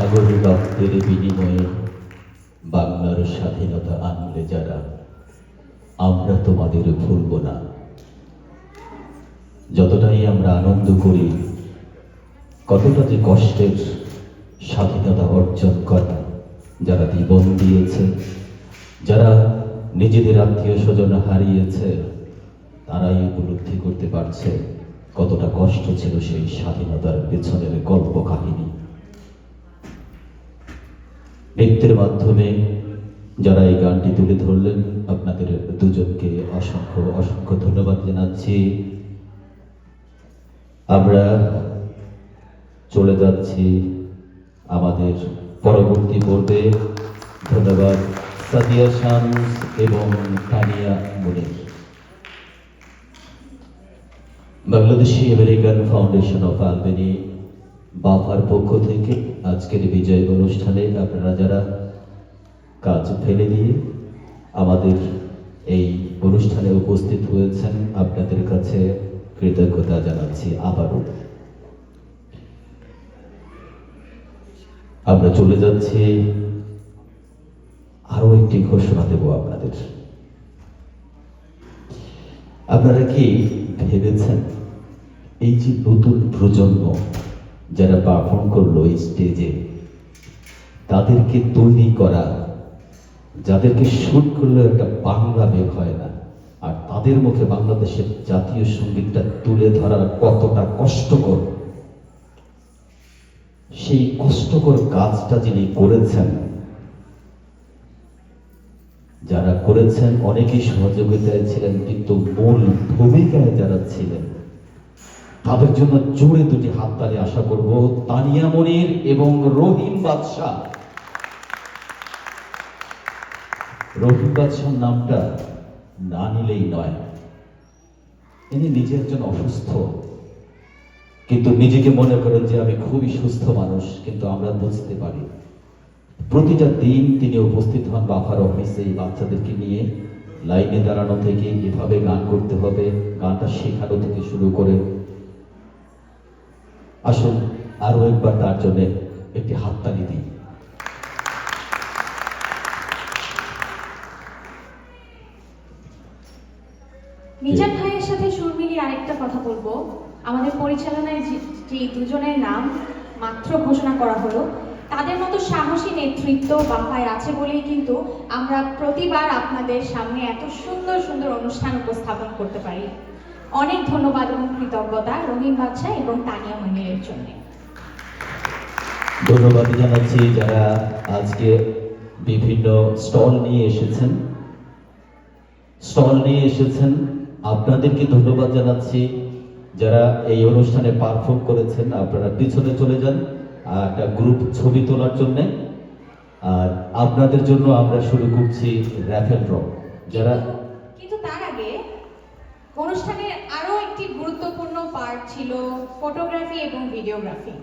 সাগর রক্তের বিনিময়ে বাংলার স্বাধীনতা আনলে যারা, আমরা তোমাদের ভুলব না। যতটাই আমরা আনন্দ করি, কতটা যে কষ্টের স্বাধীনতা অর্জন করা, যারা জীবন দিয়েছে, যারা নিজেদের আত্মীয় স্বজন হারিয়েছে, তারাই উপলব্ধি করতে পারছে কতটা কষ্ট ছিল সেই স্বাধীনতার পেছনের গল্প কাহিনী। নৃত্যের মাধ্যমে যারা এই গানটি তুলে ধরলেন, আপনাদের দুজনকে অসংখ্য অসংখ্য ধন্যবাদ জানাচ্ছি। আমরা চলে যাচ্ছি আমাদের পরবর্তী পর্বে। ধন্যবাদ সাদিয়া শামস এবং Tania Munir. Bangladeshi American Foundation of Albany বাফার পক্ষ থেকে আজকের বিজয় অনুষ্ঠানে আপনারা যারা কাজ ফেলে দিয়ে আমাদের এই অনুষ্ঠানে উপস্থিত হয়েছেন, আপনাদের কাছে কৃতজ্ঞতা জানাচ্ছি আবারও। আমরা চলে যাচ্ছি, আরো একটি ঘোষণা দেব আপনাদের। আপনারা কি ভেবেছেন এই যে নতুন প্রজন্ম যারা পারফর্ম করলো এই স্টেজে, তাদেরকে তৈরি করা, যাদেরকে শুট করলে একটা বাংলা বের হয় না, আর তাদের মুখে বাংলাদেশের জাতীয় সঙ্গীতটা তুলে ধরা কতটা কষ্টকর, সেই কষ্টকর কাজটা যিনি করেছেন, যারা করেছেন অনেকেই সহযোগিতায় ছিলেন, কিন্তু মূল ভূমিকায় যারা ছিলেন তাদের জন্য জোরে দুটি হাততালি আশা করব। তানিয়া মুনির এবং রহিম বাদশাহ। রহিম বাদশাহ নামটা না নিলেই নয়। ইনি নিজে একজন অসুস্থ, কিন্তু নিজেকে মনে করেন যে আমি খুবই সুস্থ মানুষ, কিন্তু আমরা বুঝতে পারি প্রতিটা দিন তিনি উপস্থিত হন বাফার অফিসে এই বাচ্চাদেরকে নিয়ে। লাইনে দাঁড়ানো থেকে এভাবে গান করতে হবে, গানটা শেখানো থেকে শুরু করে। আসুন আরো একবার তার জন্য একটি হাততালি দিই। মিজান ভাইয়ের সাথে সুর মিলিয়ে আরেকটা কথা বলবো। আমাদের পরিচালনায় যে দুজনের নাম মাত্র ঘোষণা করা হলো, তাদের মতো সাহসী নেতৃত্ব বাফায় আছে বলেই কিন্তু আমরা প্রতিবার আপনাদের সামনে এত সুন্দর সুন্দর অনুষ্ঠান উপস্থাপন করতে পারি। অনেক ধন্যবাদ এবং কৃতজ্ঞতা রহিম বাদশাহ এবং তানিয়া মুনিরের জন্য। ধন্যবাদ জানাচ্ছি যারা আজকে বিভিন্ন স্টল নিয়ে এসেছেন, আপনাদেরকে ধন্যবাদ জানাচ্ছি। যারা এই অনুষ্ঠানে পারফর্ম করেছেন, আপনারা পিছনে চলে যান একটা গ্রুপ ছবি তোলার জন্য। আর আপনাদের জন্য আমরা শুরু করছি র্যাফেল ড্র। যারা কিন্তু তার আগে অনুষ্ঠানের আরো একটি গুরুত্বপূর্ণ পার্ট ছিল ফটোগ্রাফি এবং ভিডিওগ্রাফি।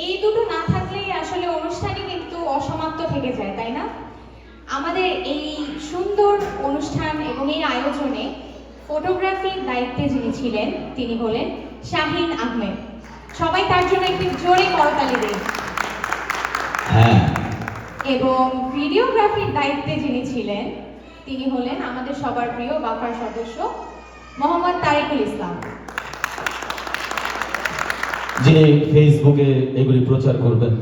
এই দুটো না থাকলেই আসলে অনুষ্ঠানই কিন্তু অসমাপ্ত থেকে যায়, তাই না? আমাদের এই সুন্দর অনুষ্ঠান এবং এই আয়োজনে ফটোগ্রাফির দায়িত্বে যিনি ছিলেন তিনি হলেন শাহিন আহমেদ। সবাই তার জন্য একটি জোরে করতালি দিন। হ্যাঁ, এবং ভিডিওগ্রাফির দায়িত্বে যিনি ছিলেন তিনি হলেন আমাদের সবার প্রিয় বাফার সদস্য মোহাম্মদ তারিকুল ইসলাম, যিনি ফেসবুকে এগুলি প্রচার করবেন।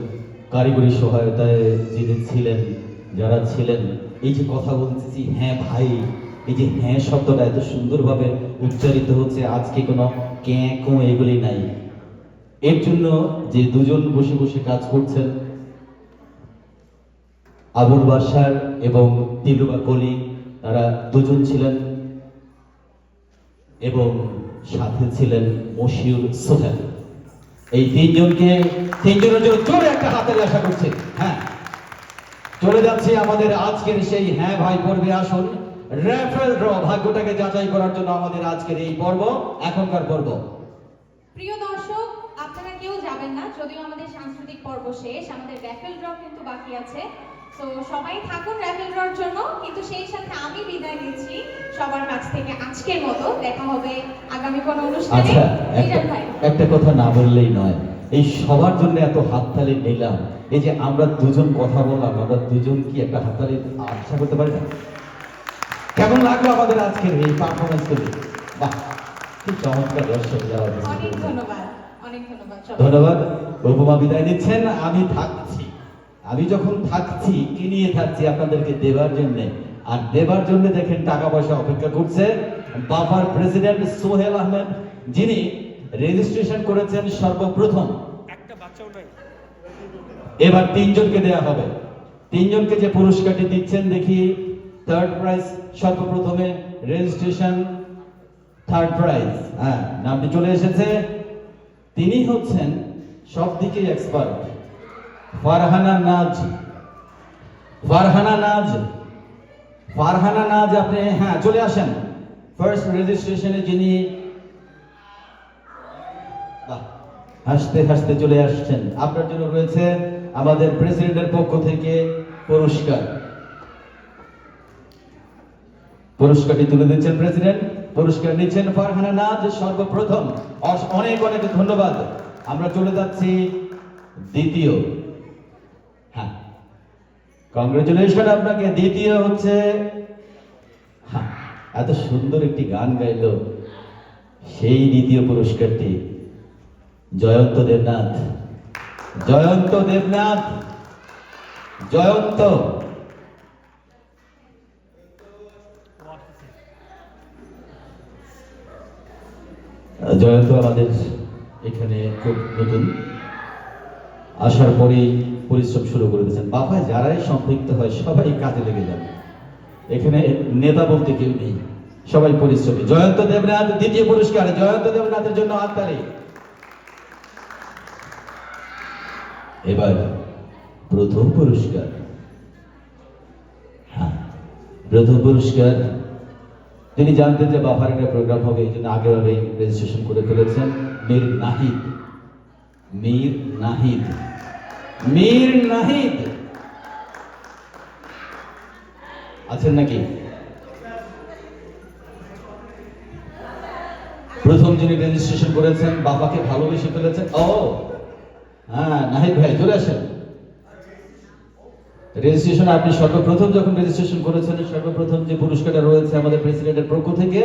কারিগরি সহায়তায় যিনি ছিলেন, যারা ছিলেন, এই যে কথা বলতেছি হ্যাঁ ভাই, এই যে হ্যাঁ শব্দটা এত সুন্দরভাবে উচ্চারিত হচ্ছে, আজকে কোনো ক্যাঁ কো এগুলি নাই। এর জন্য যে দুজন বসে বসে কাজ করছেন, আবুল বাশার এবং দিলরুবা কলি, তারা দুজন ছিলেন, এবং সাথে ছিলেন মশিউর সোহেল। এই তিনজনের জন্য জোরে একটা হাতের আশা করছি। হ্যাঁ, চলে যাচ্ছে আমাদের আজকের সেই হ্যাঁ ভাই পর্বে। আসুন র্যাফেল ড্র, ভাগ্যটাকে যাচাই করার জন্য আমাদের আজকের এই পর্ব, এখনকার পর্ব। প্রিয় দর্শক, আপনারা কেউ যাবেন না, যদিও আমাদের সাংস্কৃতিক পর্ব শেষ, আমাদের র্যাফেল ড্র কিন্তু বাকি আছে। তো সবাই থাকুন র্যাফেল ড্রর জন্য, কিন্তু সেই সাথে আমি বিদায় নিচ্ছি সবার কাছ থেকে আজকের মতো। দেখা হবে আগামী কোনো অনুষ্ঠানে। আচ্ছা, মিজান ভাই, একটা কথা না বললেই নয়। এই সবার জন্য এত হাততালি নিলাম। এই যে আমরা দুজন কথা বললাম, আমরা দুজন কি একটা হাততালি আশা করতে পারি না? কেমন লাগলো আমাদের আজকের এই পারফরমেন্স গুলি? বাহ, কি চমৎকার দর্শক যারা অনেক ধন্যবাদ, অনেক ধন্যবাদ সবাইকে। ধন্যবাদ। উপমা বিদায় নিচ্ছেন। আমি থাকছি, আমি যখন থাকছি কি নিয়ে থাকছি আপনাদেরকে দেবার জন্য, আর দেবার জন্য দেখেন টাকা পয়সা অপেক্ষা করছে। বাফার প্রেসিডেন্ট সোহেল আহমেদ, যিনি রেজিস্ট্রেশন করেছেন সর্বপ্রথম, এবার 3 জনকে দেয়া হবে। 3 জনকে যে পুরস্কারটি দিচ্ছেন দেখি। থার্ড প্রাইজ সর্বপ্রথমে রেজিস্ট্রেশন, থার্ড প্রাইজ, হ্যাঁ নামটি চলে এসেছে। তিনি হচ্ছেন সব দিকে এক্সপার্ট, ফারহানা নাজ। ফারহানা নাজ, ফারহানা নাজ, আপনি হ্যাঁ চলে আসেন। ফার্স্ট রেজিস্ট্রেশনে যিনি, বাহ, হাসতে হাসতে চলে আসছেন। আপনার জন্য রয়েছে আমাদের প্রেসিডেন্টের পক্ষ থেকে পুরস্কার। পুরস্কারটি তুলে দিচ্ছেন প্রেসিডেন্ট। পুরস্কার নিচ্ছেন ফারহানা নাজ সর্বপ্রথম। অনেক অনেক ধন্যবাদ। আমরা চলে যাচ্ছি দ্বিতীয়, হ্যাঁ কংগ্রেচুলেশন আপনাকে। দ্বিতীয় হচ্ছে, হ্যাঁ এত সুন্দর একটি গান গাইলো, সেই দ্বিতীয় পুরস্কারটি জয়ন্ত দেবনাথ। জয়ন্ত দেবনাথ, জয়ন্ত। জয়ন্ত আমাদের এখানে খুব নতুন, আসার পরেই পরিশ্রম শুরু করে দিয়েছেন। বাফায় যারাই সম্পৃক্ত হয় সবাই কাজে লেগে যাবে, এখানে নেতা বলতে কেউ নেই, সবাই পরিশ্রমী। জয়ন্ত দেবনাথ দ্বিতীয় পুরস্কার। জয়ন্ত দেবনাথের জন্য হাততালি। এবার প্রথম পুরস্কার, হ্যাঁ প্রথম পুরস্কার। তিনি জানতেন যে বাফার একটা প্রোগ্রাম হবে, এই জন্য আগেভাবে রেজিস্ট্রেশন করে ফেলেছেন। মীর নাহিদ, মীর নাহিদ, মীর নাহিদ আছেন নাকি? প্রথম যিনি রেজিস্ট্রেশন করেছেন, বাবাকে ভালোবেসে ফেলেছেন। ও হ্যাঁ, নাহিদ ভাই চলে আসেন। রেজিস্ট্রেশন আপনি সর্বপ্রথম যখন রেজিস্ট্রেশন করেছেন, সর্বপ্রথম যে পুরস্কারটা রয়েছে আমাদের প্রেসিডেন্টের পক্ষ থেকে,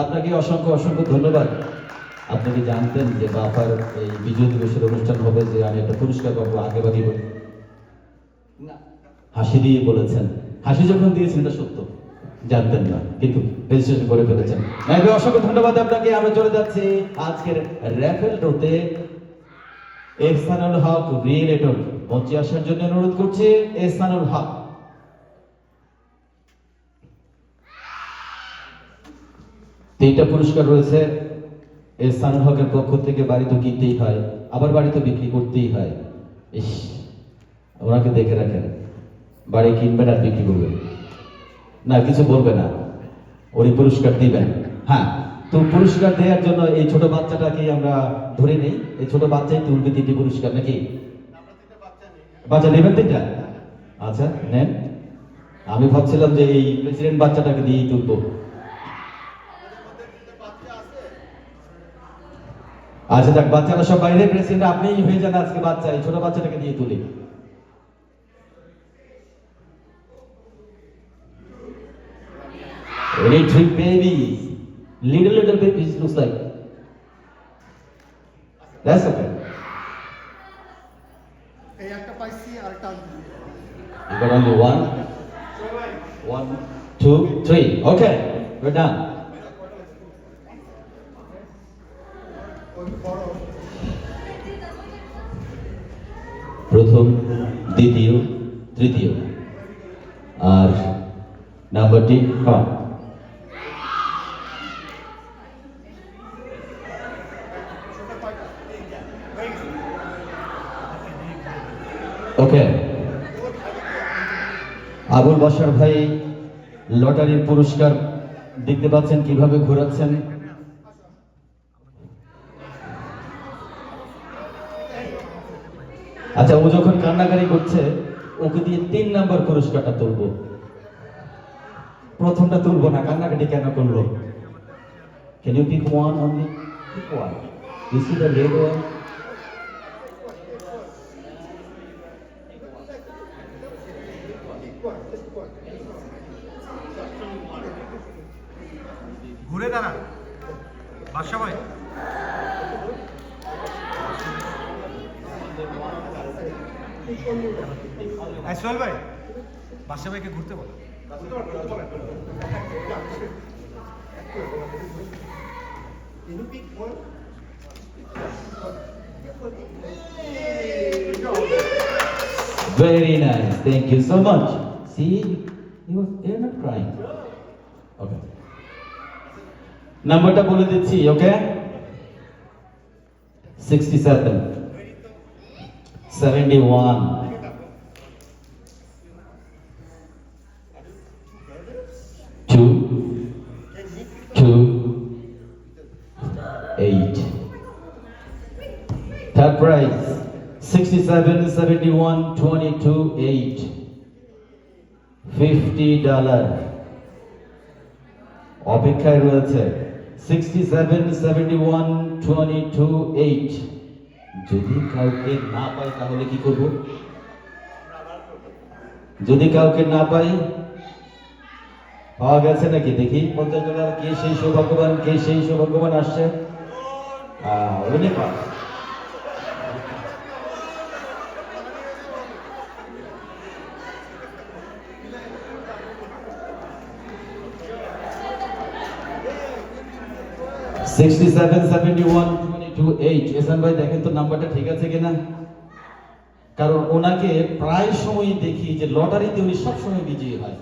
আপনাকে অসংখ্য অসংখ্য ধন্যবাদ। আপনি কি জানতেন যে বাফার এই বিজয় দিবসের অনুষ্ঠান হবে, যে আমি একটা পুরস্কার পাবো? আগেভাগই হাসি দিয়ে বলেছেন। হাসি যখন দিয়েছেন এটা সত্য, জানতেন না, কিন্তু রেজিস্ট্রেশন করে ফেলেছেন। অসংখ্য ধন্যবাদ আপনাকে। আমরা চলে যাচ্ছি আজকের র্যাফেল ড্রতে। এহসানুল হক রিয়েলেটর মঞ্চে আসার জন্য অনুরোধ করছি। এহসানুল হক। তিনটা পুরস্কার রয়েছে এহসানুল হকের পক্ষ থেকে। বাড়ি তো কিনতেই হয়, আবার বাড়ি তো বিক্রি করতেই হয়। ইস, ওনাকে দেখে রাখেন, বাড়ি কিনবেন আর বিক্রি করবেন না, কিছু বলবে না, উনি পুরস্কার দিবেন। হ্যাঁ, তো পুরস্কার দেওয়ার জন্য এই ছোট বাচ্চাটাকে আমরা ধরে নেই। এই ছোট বাচ্চাই তুলবে 3টি পুরস্কার, নাকি? বাচ্চা নেবেন 3টা? আচ্ছা নেন। আমি ভাবছিলাম যে এই প্রেসিডেন্ট বাচ্চাটাকে দিয়েই তুলবো। আচ্ছা যাক, বাচ্চারা সব বাইরে, প্রেসিডেন্ট আপনিই হয়ে যান আজকে বাচ্চা। এই ছোট বাচ্চাটাকে দিয়ে তুলি। Only 3 babies, little babies looks like. That's okay. You got only 1, 2, 3. Okay, we're done. প্রথম, দ্বিতীয়, তৃতীয়, আর নাম্বারটি কম। ওকে, আবুল বাশার ভাই লটারির পুরস্কার দেখতে পাচ্ছেন কিভাবে ঘোরাচ্ছেন। আচ্ছা, ও যখন কান্নাকারি করছে, ওকে দিয়ে 3 নাম্বার পুরস্কারটা তুলবো, প্রথমটা তুলবো না। কান্নাকাটি কেন করলো? Can you pick one only? Pick one. You see the red one? বাদশা ভাই সোহেল ভাই বাদশা ভাইকে ঘুরতে বলো। Very nice. Thank you so much. See, you're not crying. Okay. Numberটা বলে দিচ্ছি, okay? 67, 71, 2, 2, 8. Third prize, 67, 71, 22, 8. $50 অপেক্ষায় রয়েছে। 67, 71, 22, 8. যদি কাউকে না পাই তাহলে কি করব? যদি কাউকে না পাই, পাওয়া গেছে নাকি দেখি $50 কে সেই সৌভাগ্যবান, কে সেই সৌভাগ্যবান আসছে? উনি পায়। $67, 71, 22, 8. এহসান ভাই দেখেন তো নাম্বারটা ঠিক আছে কিনা, কারণ ওনাকে প্রায় সময় দেখি যে লটারিতে উনি সবসময় বিজয়ী হয়।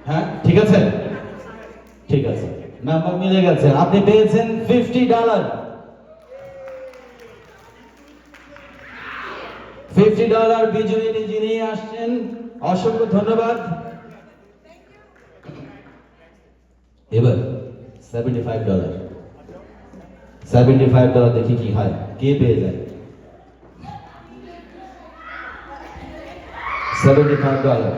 হ্যাঁ ঠিক আছে, ঠিক আছে, নাম্বার মিলে গেছে। আপনি পেয়েছেন $50। $50 বিজয়ী যিনি আসছেন, অসংখ্য ধন্যবাদ। এবার $75, $75 দেখি কি হয়, কে পেয়ে যায়? $75।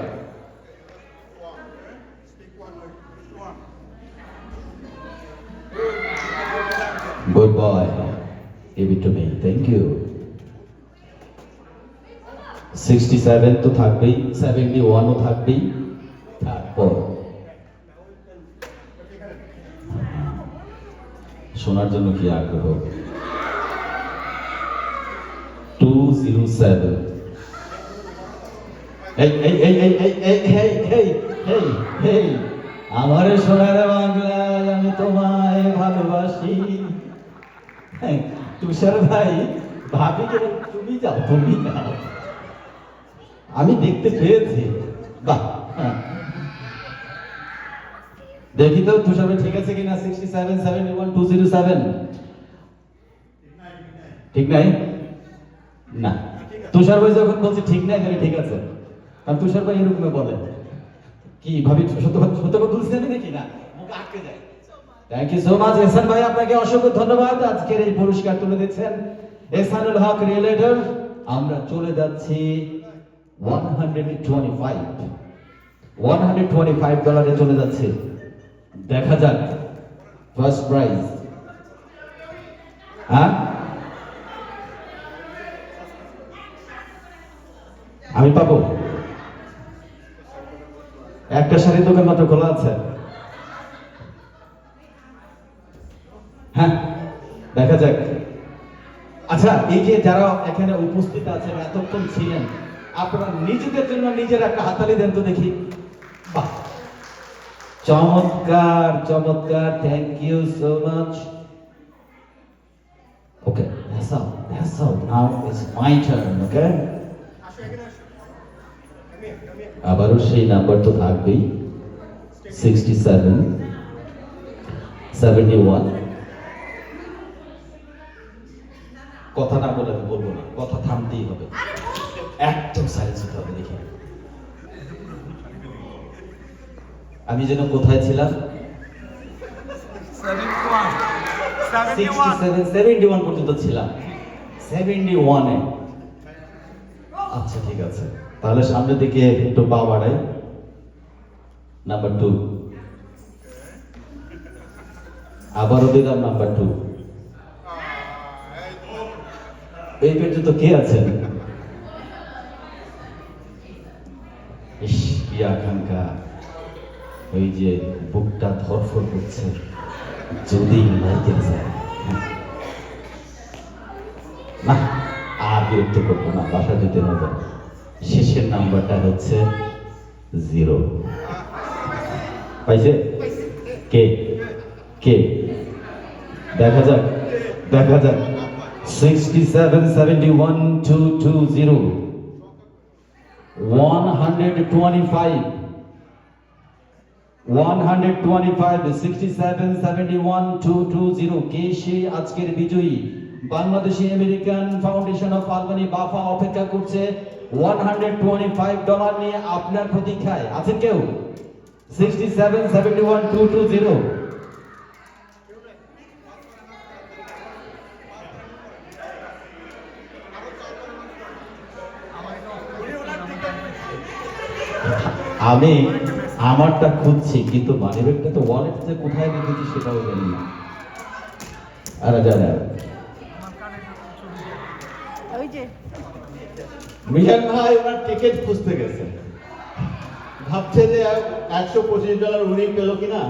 Good boy. Give it to me. Thank you. 67 তো থাকবেই, 71 ও থাকবেই। তারপর শোনার জন্য কি আগ্রহ? 207। আমার সোনার বাংলায় আমি তোমায় ভালোবাসি। তুষার ভাই ভাবি যে তুমি যাও, তুমি যাও, আমি দেখতে পেয়েছি। বাহ, দেখি তো তুষার ভাই ঠিক আছে কিনা। 67, 71, 207 ঠিক নাই? না, তুষার ভাই যখন বলছে ঠিক নাই তাহলে ঠিক আছে, কারণ তুষার ভাই এরকম বলে কি ভাবি সত্য কথা বলছেন নাকি না, মুখে আটকে যায়। থ্যাংক ইউ সো মাচ এহসান ভাই, আপনাকে অসংখ্য ধন্যবাদ। আজকের এই পুরস্কার তুলে দিচ্ছেন এহসানুল হক রিয়েলেটর। আমরা চলে যাচ্ছি $125 চলে যাচ্ছে। দেখা যাক ফার্স্ট প্রাইজ। হ্যাঁ আমি পাবো? একটা শাড়ির দোকান মাত্র খোলা আছে। হ্যাঁ দেখা যাক। আচ্ছা, এই যে যারা এখানে উপস্থিত আছেন, এতক্ষণ ছিলেন, আপনারা নিজেদের জন্য নিজের একটা হাততালি দেন তো দেখি। বাহ, চমৎকার চমৎকার, thank you so much. Okay, that's all. Now it's my turn, okay? আবারও সেই নাম্বার তো থাকবেই, 67, 71। কথা না বলে আমি বলবো না, কথা থামতেই হবে, একদম সাইলেন্স হতে হবে। দেখি আমি যেন কোথায় ছিলাম? 71 পর্যন্ত ছিলাম, 71-এ। আচ্ছা ঠিক আছে, তাহলে সামনের দিকে একটু পা বাড়াই। নাম্বার 2, আবারও দিলাম নাম্বার 2। এই পর্যন্ত কে আছেন? ইস, কি আকাঙ্ক্ষা। ওই যে বুকটা ধরফর করছে, যদি লাইতে যায়। না, আর বিরক্ত করবো না, বাসা যেতে হবে। শেষের নাম্বারটা হচ্ছে 0। পাইছে? কে কে? দেখা যাক, দেখা যাক। 6771-220, 125, 6771-220। কে সে আজকের বিজয়ী? Bangladeshi American Foundation of Albany BAFA অপেক্ষা করছে $125 নিয়ে আপনার প্রতীক্ষায়। আছে কেউ? 6771-220। আমি আমারটা খুঁজছি, কিন্তু মানিব্যাগটা তো ওয়ালেটে কোথায় রেখেছি সেটাও জানি না। আর জানা মিজান ভাই ওনার টিকিট খুঁজতে গেছে, ভাবছে যে $125 উনি পেল কিনা।